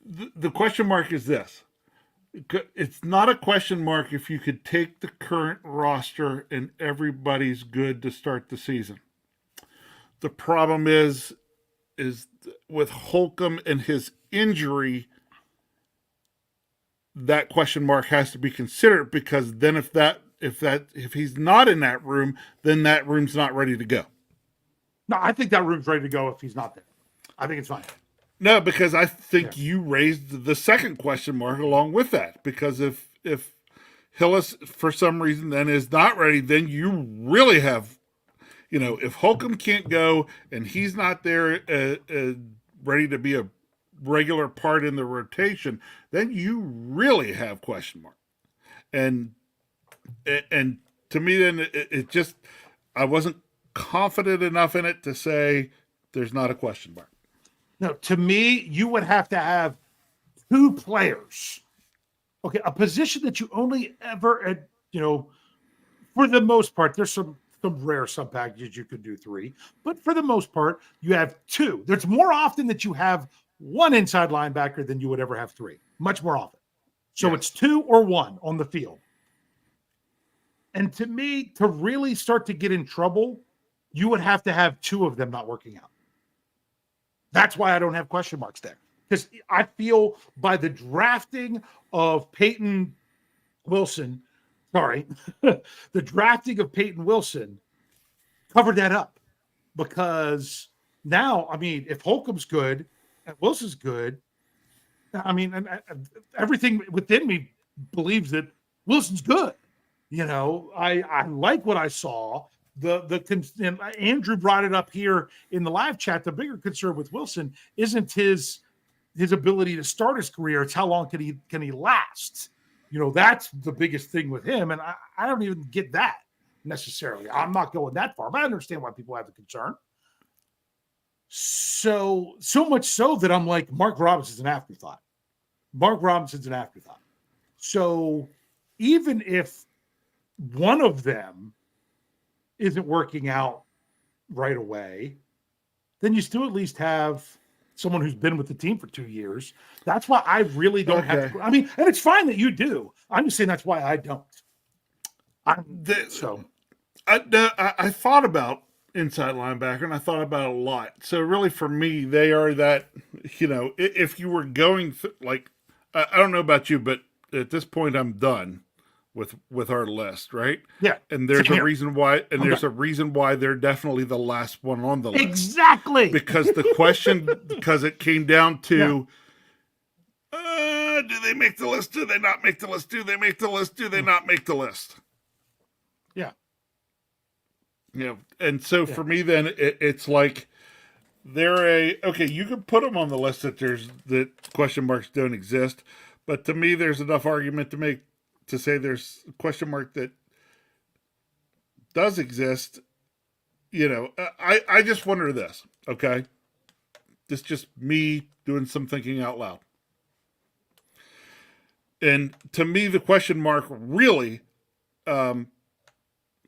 The question mark is this. It's not a question mark if you could take the current roster and everybody's good to start the season. The problem is with Holcomb and his injury, that question mark has to be considered, because then if he's not in that room, then that room's not ready to go. No, I think that room's ready to go if he's not there. I think it's fine. No, because I think you raised the second question mark along with that. Because if Hillis for some reason then is not ready, then you really have, if Holcomb can't go and he's not there ready to be a regular part in the rotation, then you really have question mark. And to me, then it just, I wasn't confident enough in it to say there's not a question mark. No, to me, you would have to have two players. Okay, a position that you only ever, for the most part, there's some rare sub packages you could do three, but for the most part, you have two. There's more often that you have one inside linebacker than you would ever have three. Much more often. So It's two or one on the field. And to me, to really start to get in trouble, you would have to have two of them not working out. That's why I don't have question marks there. Because I feel by the drafting of Peyton Wilson, the drafting of Peyton Wilson covered that up. Because now, if Holcomb's good and Wilson's good, and everything within me believes that Wilson's good. I like what I saw. And Andrew brought it up here in the live chat. The bigger concern with Wilson isn't his ability to start his career. It's how long can he last? That's the biggest thing with him. And I don't even get that necessarily. I'm not going that far, but I understand why people have the concern. So much so that I'm like, Mark Robinson's an afterthought. So even if one of them isn't working out right away, then you still at least have someone who's been with the team for 2 years. That's why I really don't have. And it's fine that you do. I'm just saying that's why I don't. I thought about inside linebacker, and I thought about it a lot. So really, for me, they are that. If you were going I don't know about you, but at this point, I'm done with our list, right? Yeah. And there's a reason why, a reason why they're definitely the last one on the list. Exactly. Because it came down to, do they make the list? Do they not make the list? Do they make the list? Do they not make the list? Yeah. And so for me, then it's like okay, you can put them on the list that question marks don't exist. But to me, there's enough argument to say there's a question mark that does exist. I just wonder this, okay? This is just me doing some thinking out loud. And to me, the question mark really,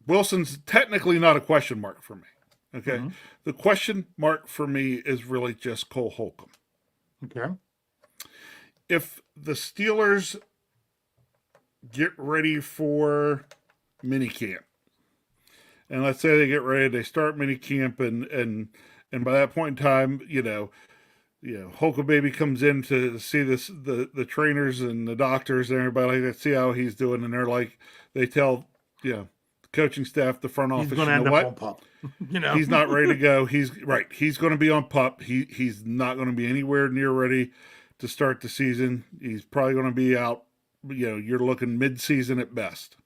Wilson's technically not a question mark for me, okay? Mm-hmm. The question mark for me is really just Cole Holcomb. Okay. If the Steelers get ready for minicamp, and let's say they get ready, they start minicamp, and by that point in time, Holcomb baby comes in to see the trainers and the doctors and everybody like that, see how he's doing, and they tell coaching staff, the front office. He's going to you end know up on what? pup. You know, He's not ready to go. He's right. He's going to be on pup. He's not going to be anywhere near ready to start the season. He's probably going to be out. You know, you're looking mid-season at best.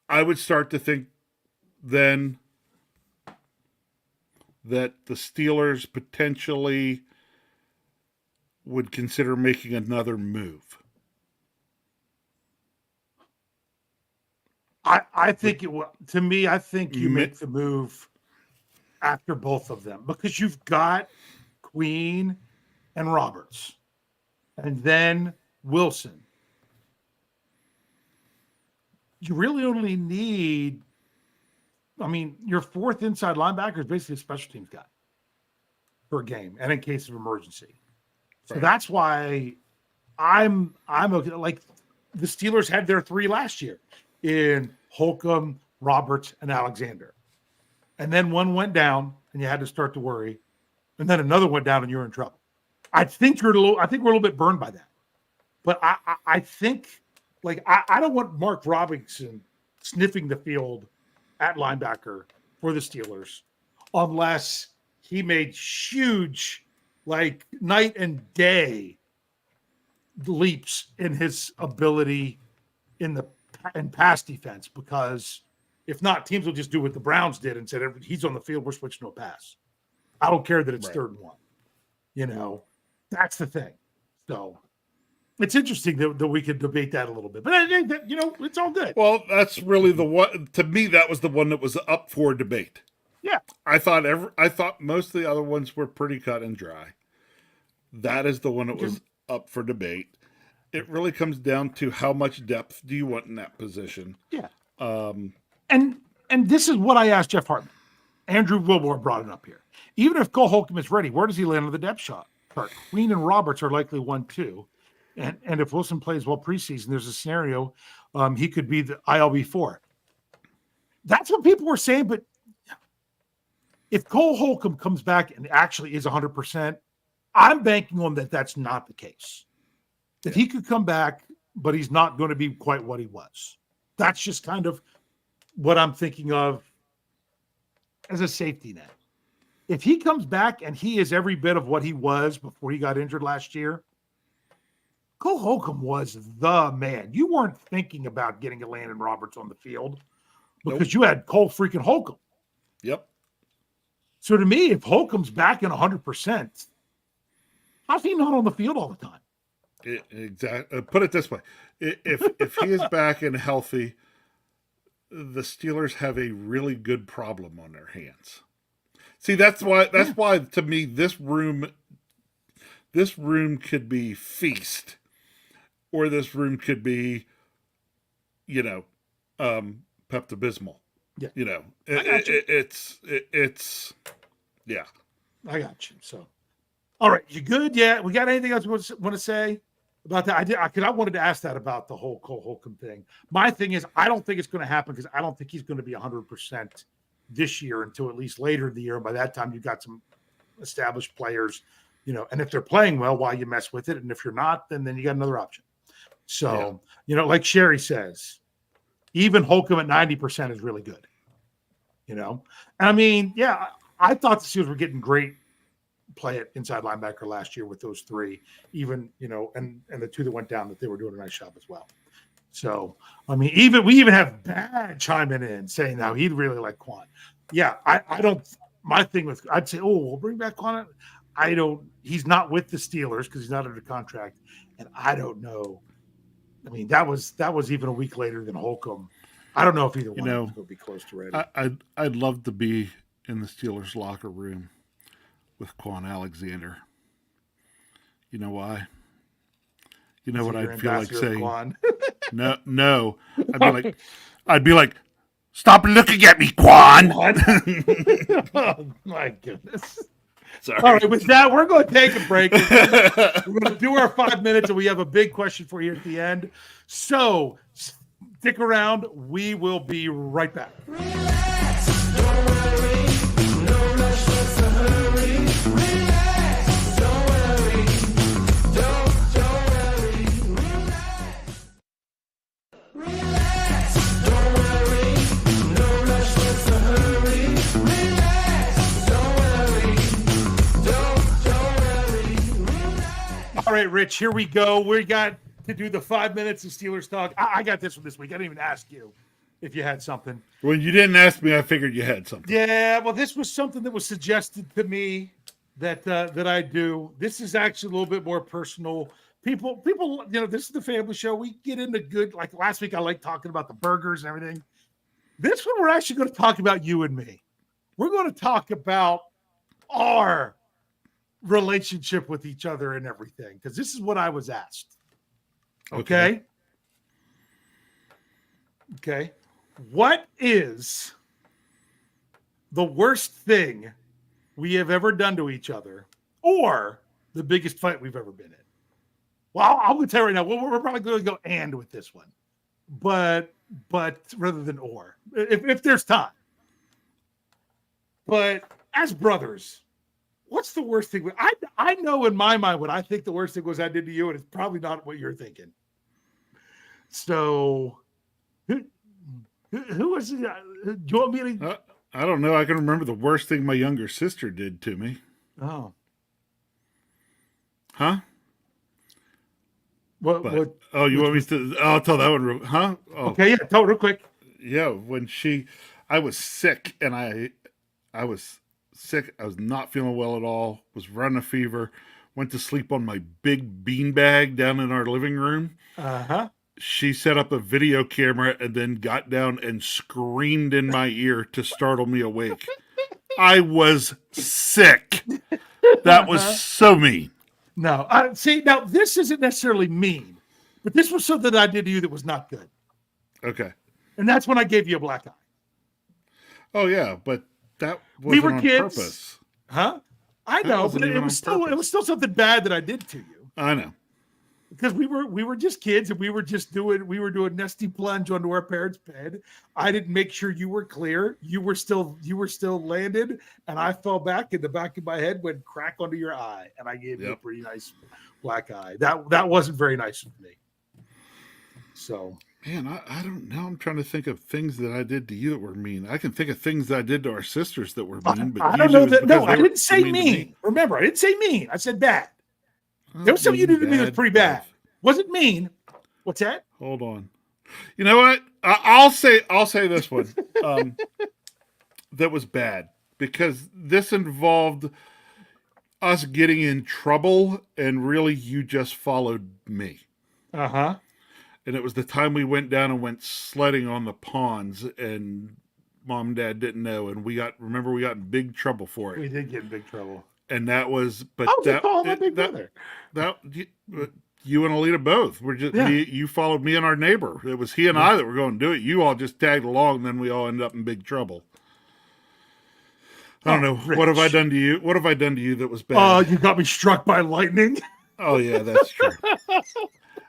I would start to think then that the Steelers potentially would consider making another move. I think it will. To me, I think you make the move after both of them because you've got Queen and Roberts, and then Wilson. You really only need. I mean, your fourth inside linebacker is basically a special teams guy per game, and in case of emergency. So that's why I'm okay. Like the Steelers had their three last year in Holcomb, Roberts, and Alexander. And then one went down and you had to start to worry. And then another went down and you're in trouble. I think we're a little bit burned by that. But I think like I don't want Mark Robinson sniffing the field at linebacker for the Steelers unless he made huge like night and day leaps in his ability in pass defense, because if not, teams will just do what the Browns did and said, he's on the field, we're switching to a pass. I don't care that it's 3rd and 1. You know, that's the thing. So it's interesting that we could debate that a little bit, but I think that, you know, it's all good. Well, that's really the one, to me, that was the one that was up for debate. Yeah. I thought most of the other ones were pretty cut and dry. That is the one that was up for debate. It really comes down to how much depth do you want in that position. Yeah. And this is what I asked Jeff Hartman. Andrew Wilmore brought it up here. Even if Cole Holcomb is ready, where does he land on the depth chart? Queen and Roberts are likely 1-2. And if Wilson plays well preseason, there's a scenario he could be the ILB4. That's what people were saying, but if Cole Holcomb comes back and actually is 100%, I'm banking on that that's not the case. That he could come back, but he's not going to be quite what he was. That's just kind of what I'm thinking of as a safety net. If he comes back and he is every bit of what he was before he got injured last year, Cole Holcomb was the man. You weren't thinking about getting a Landon Roberts on the field because you had Cole freaking Holcomb. Yep. So to me, if Holcomb's back in 100%, how's he not on the field all the time? Exactly. Put it this way: if he is back and healthy, the Steelers have a really good problem on their hands. See, that's why to me this room could be feast, or this room could be, you know, Pepto-Bismol. Yeah. You know, it's yeah. I got you. So, all right, you good? Yeah. We got anything else you want to say about that? I wanted to ask that about the whole Cole Holcomb thing. My thing is, I don't think it's going to happen because I don't think he's going to be 100% this year until at least later in the year. And by that time, you've got some established players, you know, and if they're playing well, why you mess with it. And if you're not, then you got another option. So, you know, like Sherry says, even Holcomb at 90% is really good, you know? And I mean, yeah, I thought the Steelers were getting great play at inside linebacker last year with those three, even, you know, and the two that went down, that they were doing a nice job as well. So, I mean, we even have Bad chiming in saying now he'd really like Quan. Yeah, I don't, my thing with, I'd say, oh, we'll bring back Quan. He's not with the Steelers because he's not under contract. And I don't know. I mean, that was even a week later than Holcomb. I don't know if either one of them will be close to ready. I'd love to be in the Steelers locker room with Quan Alexander. You know why? You know what I'd feel like saying? No. I'd be like, stop looking at me, Quan. Oh my goodness. Sorry. All right, with that, we're going to take a break. We're going to do our 5 minutes, and we have a big question for you at the end. So stick around. We will be right back. Relax, don't worry, no rush, what's the hurry? Relax, don't worry, don't worry, relax. Relax, don't worry, right, Rich, here we go. We got to do the 5 minutes of Steelers talk. I got this one this week. I didn't even ask you if you had something. When you didn't ask me, I figured you had something. Yeah, well, this was something that was suggested to me that I do. This is actually a little bit more personal. People, this is the family show. We get into good, like last week, I like talking about the burgers and everything. This one, we're actually going to talk about you and me. We're going to talk about our relationship with each other and everything, because this is what I was asked. Okay. What is the worst thing we have ever done to each other, or the biggest fight we've ever been in? Well, I'm going to tell you right now, we're probably going to go and with this one, but rather than or, if there's time. But as brothers, what's the worst thing? I know in my mind what I think the worst thing was I did to you, and it's probably not what you're thinking. So, who was it? Do you want me to? I don't know. I can remember the worst thing my younger sister did to me. Oh. Huh? What? You want me to? I'll tell that one. Huh? Oh, okay, yeah, tell it real quick. yeah. When I was sick, and I was sick. I was not feeling well at all. Was running a fever. Went to sleep on my big beanbag down in our living room. She set up a video camera and then got down and screamed in my ear to startle me awake. I was sick. That was so mean. No, see, now this isn't necessarily mean, but this was something that I did to you that was not good. Okay. And that's when I gave you a black eye. Oh yeah, but that wasn't We were on kids. purpose. Huh? I That know, wasn't but even on purpose. it was still something bad that I did to you. I know. Because we were just kids, and we were doing nesty plunge onto our parents' bed. I didn't make sure you were clear. You were still landed, and I fell back, and the back of my head went crack onto your eye, and I gave you a pretty nice black eye. That wasn't very nice of me. So, Man, I don't know. I'm trying to think of things that I did to you that were mean. I can think of things that I did to our sisters that were mean, but I don't know usually it was that. No, because I they were didn't say mean to mean. me. Remember, I didn't say mean. I said bad. Oh, There was something you did to me that was bad, pretty bad. both. Wasn't mean. What's that? Hold on. You know what? I'll say this one. That was bad because this involved us getting in trouble, and really you just followed me. Uh-huh. And it was the time we went down and went sledding on the ponds, and Mom and Dad didn't know, and we got in big trouble for We it. did get in big trouble. And that was, but I was that, calling my big that, brother. you and Alita both were just Yeah. you followed me and our neighbor. It was he and I that were going to do it. You all just tagged along, and then we all ended up in big trouble. I don't know. Rich. What have I done to you? What have I done to you that was bad? You got me struck by lightning. Oh yeah, that's true.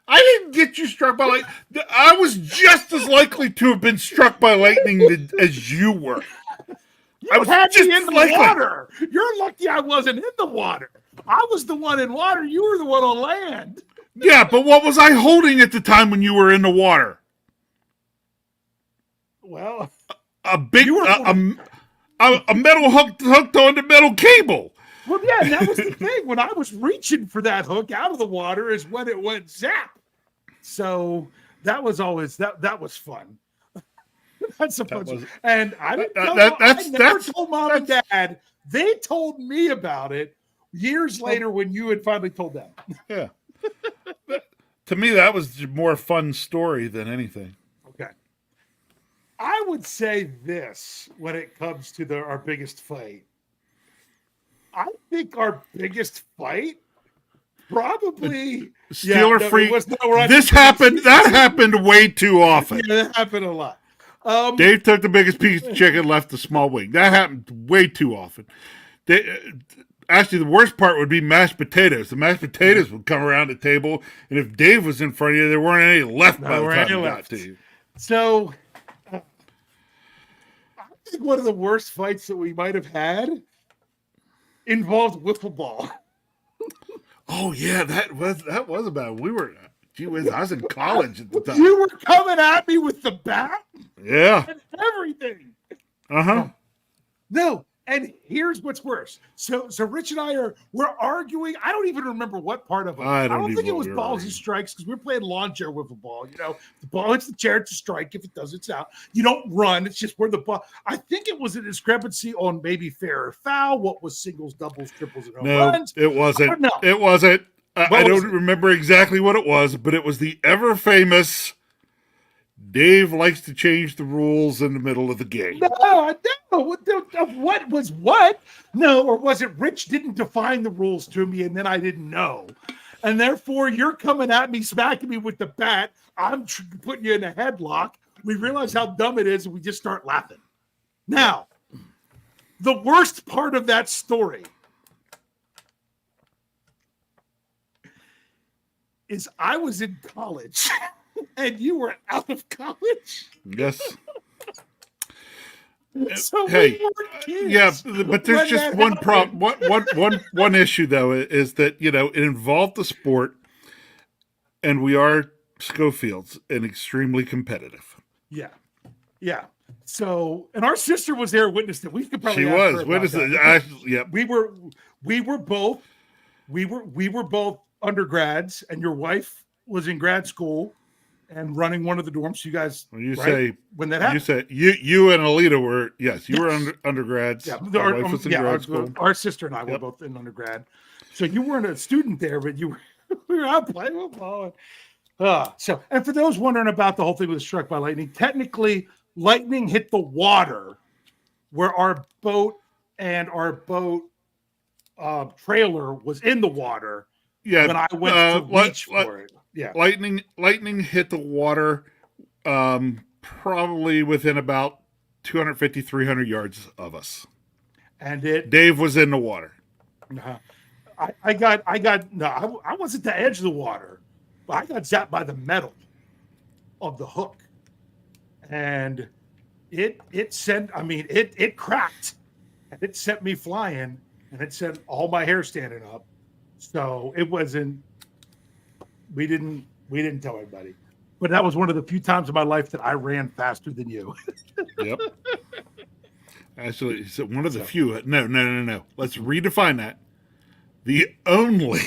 I didn't get you struck by lightning. I was just as likely to have been struck by lightning as you were. I was had just me in the likely. water. You're lucky I wasn't in the water. I was the one in water. You were the one on land. Yeah, but what was I holding at the time when you were in the water? Well, A big, You were- a metal hooked onto metal cable. well, yeah, and that was the thing. When I was reaching for that hook out of the water is when it went zap. So that was always that was fun. That's a fun. was- And I didn't tell that's- I never that's- told Mom and Dad. They told me about it years later when you had finally told them. Yeah. To me, that was a more fun story than anything. Okay. I would say this when it comes to our biggest fight. I think our biggest fight probably Steeler free. That happened way too often. Yeah, that happened a lot. Dave took the biggest piece of chicken, left the small wing. That happened way too often. Actually, the worst part would be mashed potatoes. The mashed potatoes would come around the table, and if Dave was in front of you, there weren't any left by the time he got to you. So I think one of the worst fights that we might have had involved wiffle ball. Oh yeah, that was about. We were. Gee whiz, I was in college at the time. You were coming at me with the bat Yeah. and everything. Uh huh. No, And here's what's worse. So Rich and we're arguing. I don't even remember what part of it. I I don't don't even think it know was what we were balls and arguing. strikes because we're playing lawn chair with a ball. You know, the ball hits the chair, it's a strike. If it does, it's out. You don't run. It's just where the ball. I think it was a discrepancy on maybe fair or foul. What was singles, doubles, triples, and home No, runs? it wasn't. No. It wasn't. What I was don't it? remember exactly what it was, but it was the ever famous Dave likes to change the rules in the middle of the game. No. What was what? No, or was it Rich didn't define the rules to me and then I didn't know? And therefore, you're coming at me, smacking me with the bat. I'm putting you in a headlock. We realize how dumb it is, and we just start laughing. Now, the worst part of that story is I was in college, and you were out of college. Yes. So Hey, we weren't kids. yeah, but there's when just that one happened. problem. One issue though is that it involved the sport, and we are Schofields and extremely competitive. Yeah. So, and our sister was there, witnessed it. We could probably She ask her was. about What is that. it? Yep. We were both undergrads, and your wife was in grad school and running one of the dorms. You guys, When you right? say When that you happened, say you and Alita were you were Yes. undergrads. yeah, My wife was in grad school. our sister and I were Yep. both in undergrad. So you weren't a student there, but you were we were out playing football. So, and for those wondering about the whole thing with struck by lightning, technically, lightning hit the water where our boat trailer was in the water Yeah, when I went to reach for it. Yeah, lightning hit the water, probably within about 250, 300 yards of us. and it. Dave was in the water. I got no. I wasn't at the edge of the water, but I got zapped by the metal of the hook, and it sent. I mean, it cracked, and it sent me flying, and it sent all my hair standing up. So it wasn't. We didn't tell anybody, but that was one of the few times in my life that I ran faster than you. Yep. Actually, so one of the few. No. Let's redefine that. The only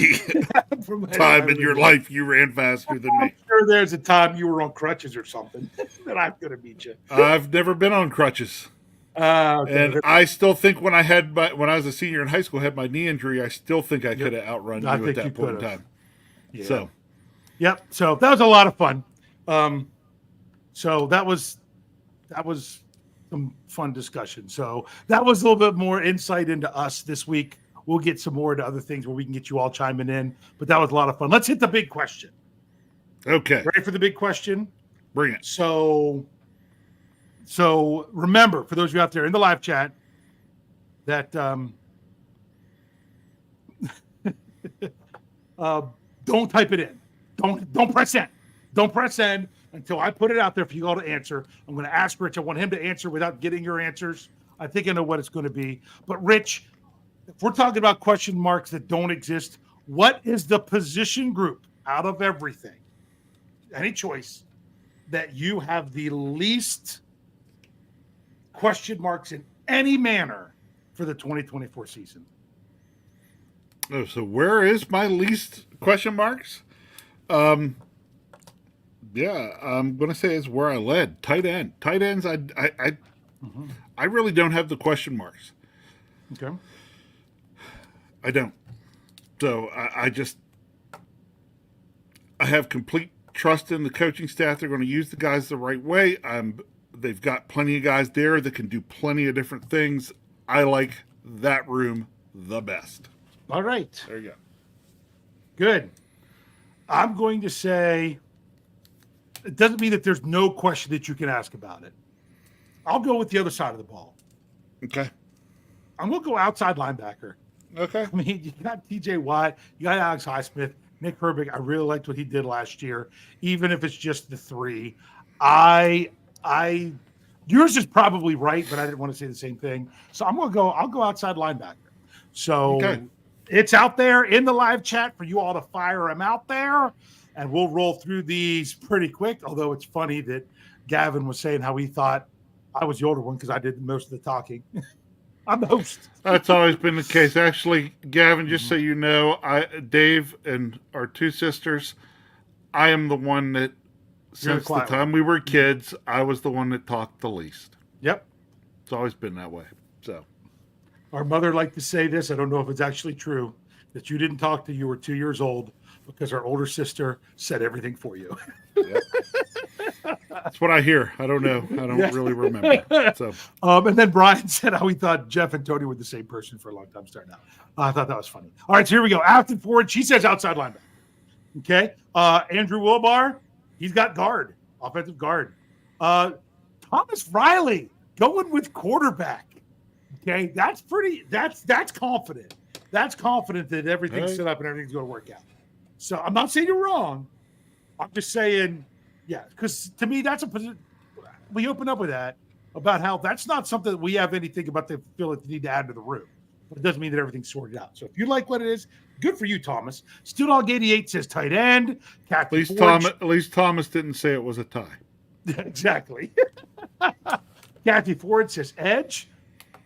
From time in your life you ran faster than I'm me. sure there's a time you were on crutches or something that I'm gonna beat you. I've never been on crutches. Okay. And I still think when I was a senior in high school, had my knee injury, I still think I could have outrun I you think at that you point in could've. time. Yeah. So Yep. So that was a lot of fun. So that was some fun discussion. So that was a little bit more insight into us this week. We'll get some more into other things where we can get you all chiming in. But that was a lot of fun. Let's hit the big question. okay, Ready for the big question? bring it. So remember, for those of you out there in the live chat, that don't type it in. Don't press send. Don't press send until I put it out there for you all to answer. I'm going to ask Rich. I want him to answer without getting your answers. I think I know what it's going to be. But Rich, if we're talking about question marks that don't exist, what is the position group out of everything, any choice, that you have the least question marks in any manner for the 2024 season? Oh, so where is my least question marks? Yeah, I'm gonna say it's where I led. Tight end. Tight ends. I really don't have the question marks. Okay. I don't. So I have complete trust in the coaching staff. They're going to use the guys the right way. They've got plenty of guys there that can do plenty of different things. I like that room the best. All right. There you go. Good. I'm going to say it doesn't mean that there's no question that you can ask about it. I'll go with the other side of the ball. Okay. I'm going to go outside linebacker. Okay. I mean, you got TJ Watt, you got Alex Highsmith, Nick Herbig. I really liked what he did last year, even if it's just the three. Yours is probably right, but I didn't want to say the same thing. So I'll go outside linebacker. So Okay. It's out there in the live chat for you all to fire them out there, and we'll roll through these pretty quick. Although it's funny that Gavin was saying how he thought I was the older one because I did most of the talking. I'm the host. That's always been the case. Actually, Gavin, just so you know, Dave and our two sisters, I am the one that, You're the since the quiet time we were kids, I was the one that talked the least. Yep. It's always been that way. So, Our mother liked to say this. I don't know if it's actually true that you didn't talk till you were 2 years old because our older sister said everything for you. yep. That's what I hear. I don't know. I don't Yeah. really remember. So, And then Brian said how he thought Jeff and Tony were the same person for a long time starting out. I thought that was funny. All right, so here we go. After forward, she says outside linebacker. Okay. Andrew Wilbar, he's got guard, offensive guard. Thomas Riley going with quarterback. Okay, that's confident. That's confident that everything's Right. set up and everything's going to work out. So I'm not saying you're wrong. I'm just saying, yeah, because to me, that's a position. We open up with that about how that's not something that we have anything about the feel that you need to add to the room. But it doesn't mean that everything's sorted out. So if you like what it is, good for you, Thomas. Steel Dog 88 says tight end. at least Thomas didn't say it was a tie. Exactly. Kathy Ford says edge.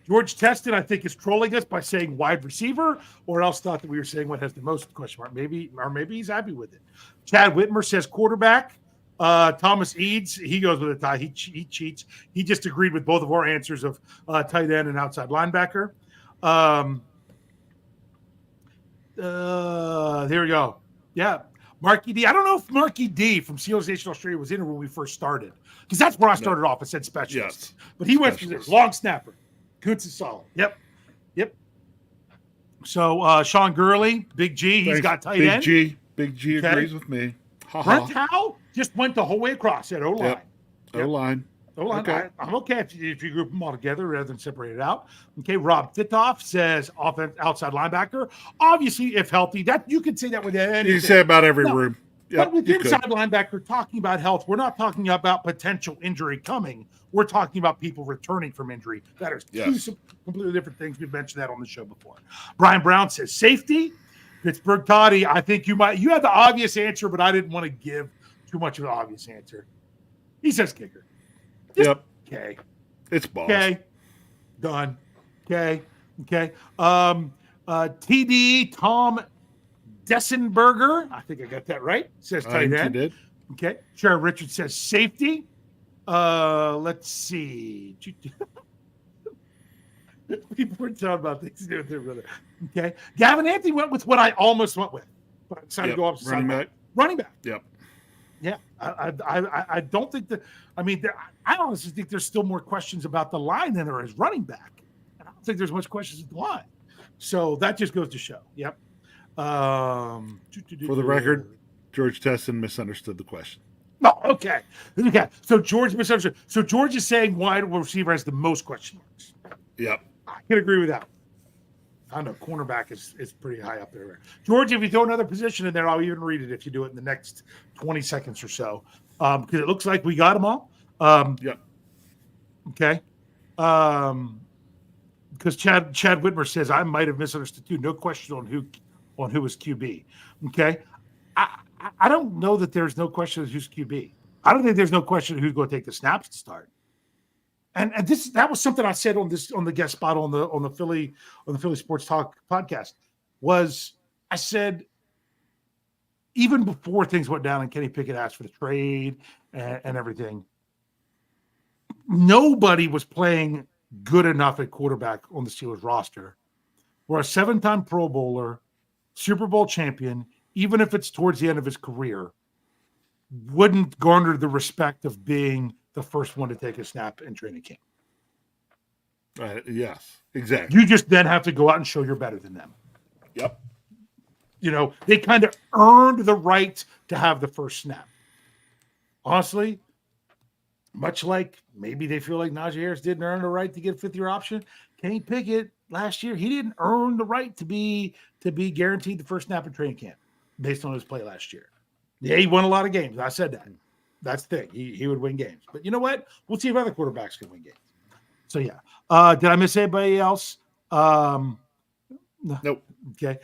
George Teston, I think, is trolling us by saying wide receiver, or else thought that we were saying what has the most question mark. Maybe he's happy with it. Chad Whitmer says quarterback. Thomas Eads, he goes with a tie. He cheats. He just agreed with both of our answers of tight end and outside linebacker. There we go. Yeah. Marky D. I don't know if Marky D from Seals Nation Australia was in when we first started, because that's where I started off. I said specialist. Yes. But he went for Specialist. this long snapper. Kuntz is solid. Yep. So Sean Gurley, Big G, he's Thanks, got tight Big end. Big G Okay. agrees with me. Brent Howe just went the whole way across at O-line. Yep. O-line. O-line. Okay. I'm okay if you group them all together rather than separate it out. Okay, Rob Titoff says outside linebacker. Obviously, if healthy, that you could say that with anything. You say about every No. room. But Yep, with you could. inside linebacker, talking about health, we're not talking about potential injury coming. We're talking about people returning from injury. That are Yes. two completely different things. We've mentioned that on the show before. Brian Brown says safety. Pittsburgh Toddy, I think you had the obvious answer, but I didn't want to give too much of an obvious answer. He says kicker. Yep. Okay. It's boss. Okay. Done. Okay. TD Tom Dessenberger, I think I got that right, says I tight think you end. did. Okay. Sheriff Richard says safety. Let's see. People were talking about things to do with their brother. Okay. Gavin Anthony went with what I almost went with, but I decided Yep. to go up Running back. Running back. Yep. Yeah. I don't think that. I mean, I honestly think there's still more questions about the line than there is running back. And I don't think there's much questions at the line. So that just goes to show. Yep. For the record, George Tesson misunderstood the question. No, okay. So George misunderstood. So George is saying wide receiver has the most question marks. Yep. I can agree with that. I don't know. Cornerback is pretty high up there. George, if you throw another position in there, I'll even read it if you do it in the next 20 seconds or so. Because it looks like we got them all. Yep. Okay. Because Chad Whitmer says I might have misunderstood too. No question on who was QB. Okay. I don't know that there's no question of who's QB. I don't think there's no question of who's going to take the snaps to start. And that was something I said on the guest spot on the Philly Sports Talk podcast. Was I said even before things went down and Kenny Pickett asked for the trade and everything, nobody was playing good enough at quarterback on the Steelers roster. Where a 7-time Pro Bowler, Super Bowl champion, even if it's towards the end of his career, wouldn't garner the respect of being the first one to take a snap in training camp. Yes, exactly. You just then have to go out and show you're better than them. Yep. They kind of earned the right to have the first snap. Honestly, much like maybe they feel like Najee Harris didn't earn the right to get a fifth-year option, Kenny Pickett last year, he didn't earn the right to be guaranteed the first snap in training camp based on his play last year. Yeah, he won a lot of games. I said that. That's the thing. He would win games. But you know what? We'll see if other quarterbacks can win games. So, yeah. Did I miss anybody else? Nope. Okay.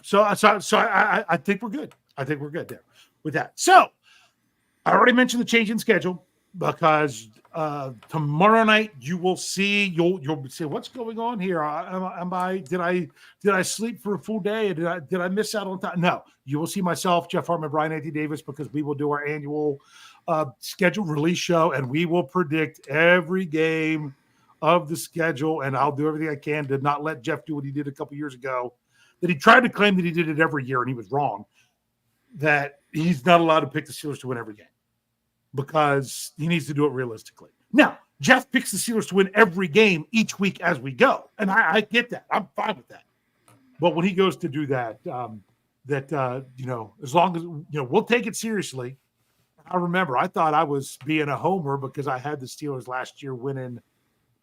So I think we're good. I think we're good there with that. So I already mentioned the change in schedule. because tomorrow night you will see, you'll say, what's going on here? Did I sleep for a full day? Did I miss out on time? No, you will see myself, Jeff Hartman, Brian Anthony Davis, because we will do our annual scheduled release show, and we will predict every game of the schedule, and I'll do everything I can to not let Jeff do what he did a couple years ago, that he tried to claim that he did it every year, and he was wrong, that he's not allowed to pick the Steelers to win every game because he needs to do it realistically. Now, Jeff picks the Steelers to win every game each week as we go, and I get that. I'm fine with that. But when he goes to do that, as long as, we'll take it seriously. I remember I thought I was being a homer because I had the Steelers last year winning,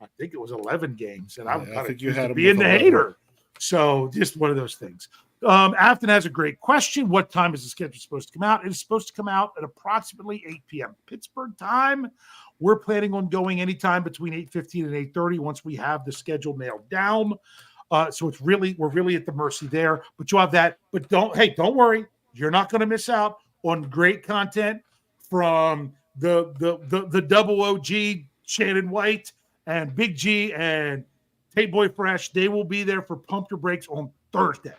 I think it was 11 games, and I think you had being the 11. hater. So just one of those things. Afton has a great question. What time is the schedule supposed to come out? It is supposed to come out at approximately 8 p.m. Pittsburgh time. We're planning on going anytime between 8:15 and 8:30 once we have the schedule nailed down. So we're really at the mercy there. But you'll have that. But don't worry. You're not going to miss out on great content from the double OG Shannon White and Big G and Tate Boy Fresh. They will be there for Pump Your Brakes on Thursday,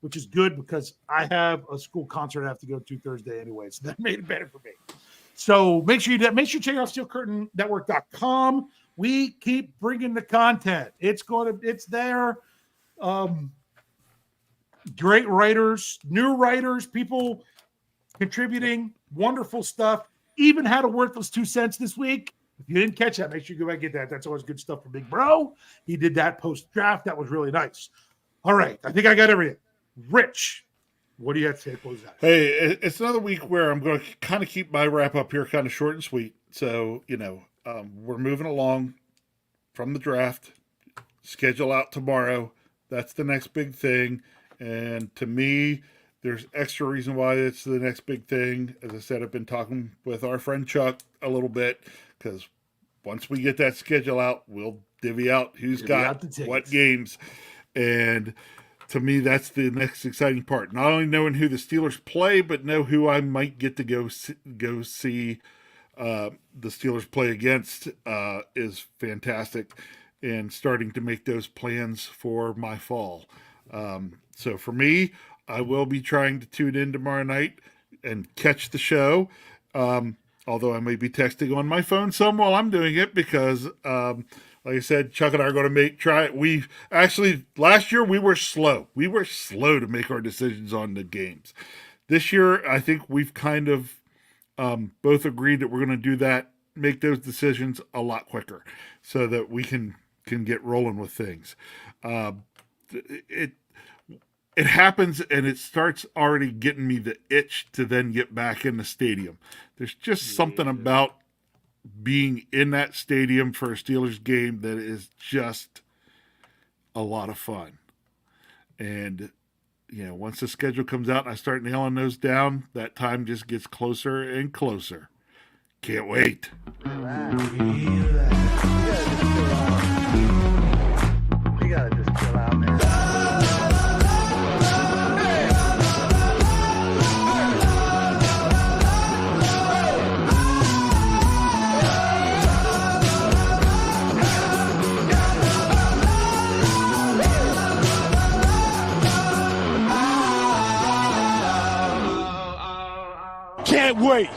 which is good because I have a school concert I have to go to Thursday anyway. So that made it better for me. So make sure you check out SteelCurtainNetwork.com. We keep bringing the content. It's there. Great writers, new writers, people contributing, wonderful stuff. Even had a worthless 2 cents this week. If you didn't catch that, make sure you go back and get that. That's always good stuff for Big Bro. He did that post-draft. That was really nice. All right. I think I got everything. Rich, what do you have to say to close out? Hey, it's another week where I'm going to kind of keep my wrap up here kind of short and sweet. So, we're moving along from the draft. Schedule out tomorrow. That's the next big thing. And to me, there's extra reason why it's the next big thing. As I said, I've been talking with our friend Chuck a little bit because once we get that schedule out, we'll divvy out who's got what games. And to me, that's the next exciting part. Not only knowing who the Steelers play, but know who I might get to go see the Steelers play against is fantastic. And starting to make those plans for my fall. So for me, I will be trying to tune in tomorrow night and catch the show. Although I may be texting on my phone some while I'm doing it because, like I said, Chuck and I are going to try it. Last year we were slow. We were slow to make our decisions on the games. This year, I think we've kind of both agreed that we're going to do that, make those decisions a lot quicker so that we can get rolling with things. It happens and it starts already getting me the itch to then get back in the stadium. There's just something about being in that stadium for a Steelers game that is just a lot of fun. And, once the schedule comes out and I start nailing those down, that time just gets closer and closer. Can't wait. You gotta just chill out, man. Can't wait.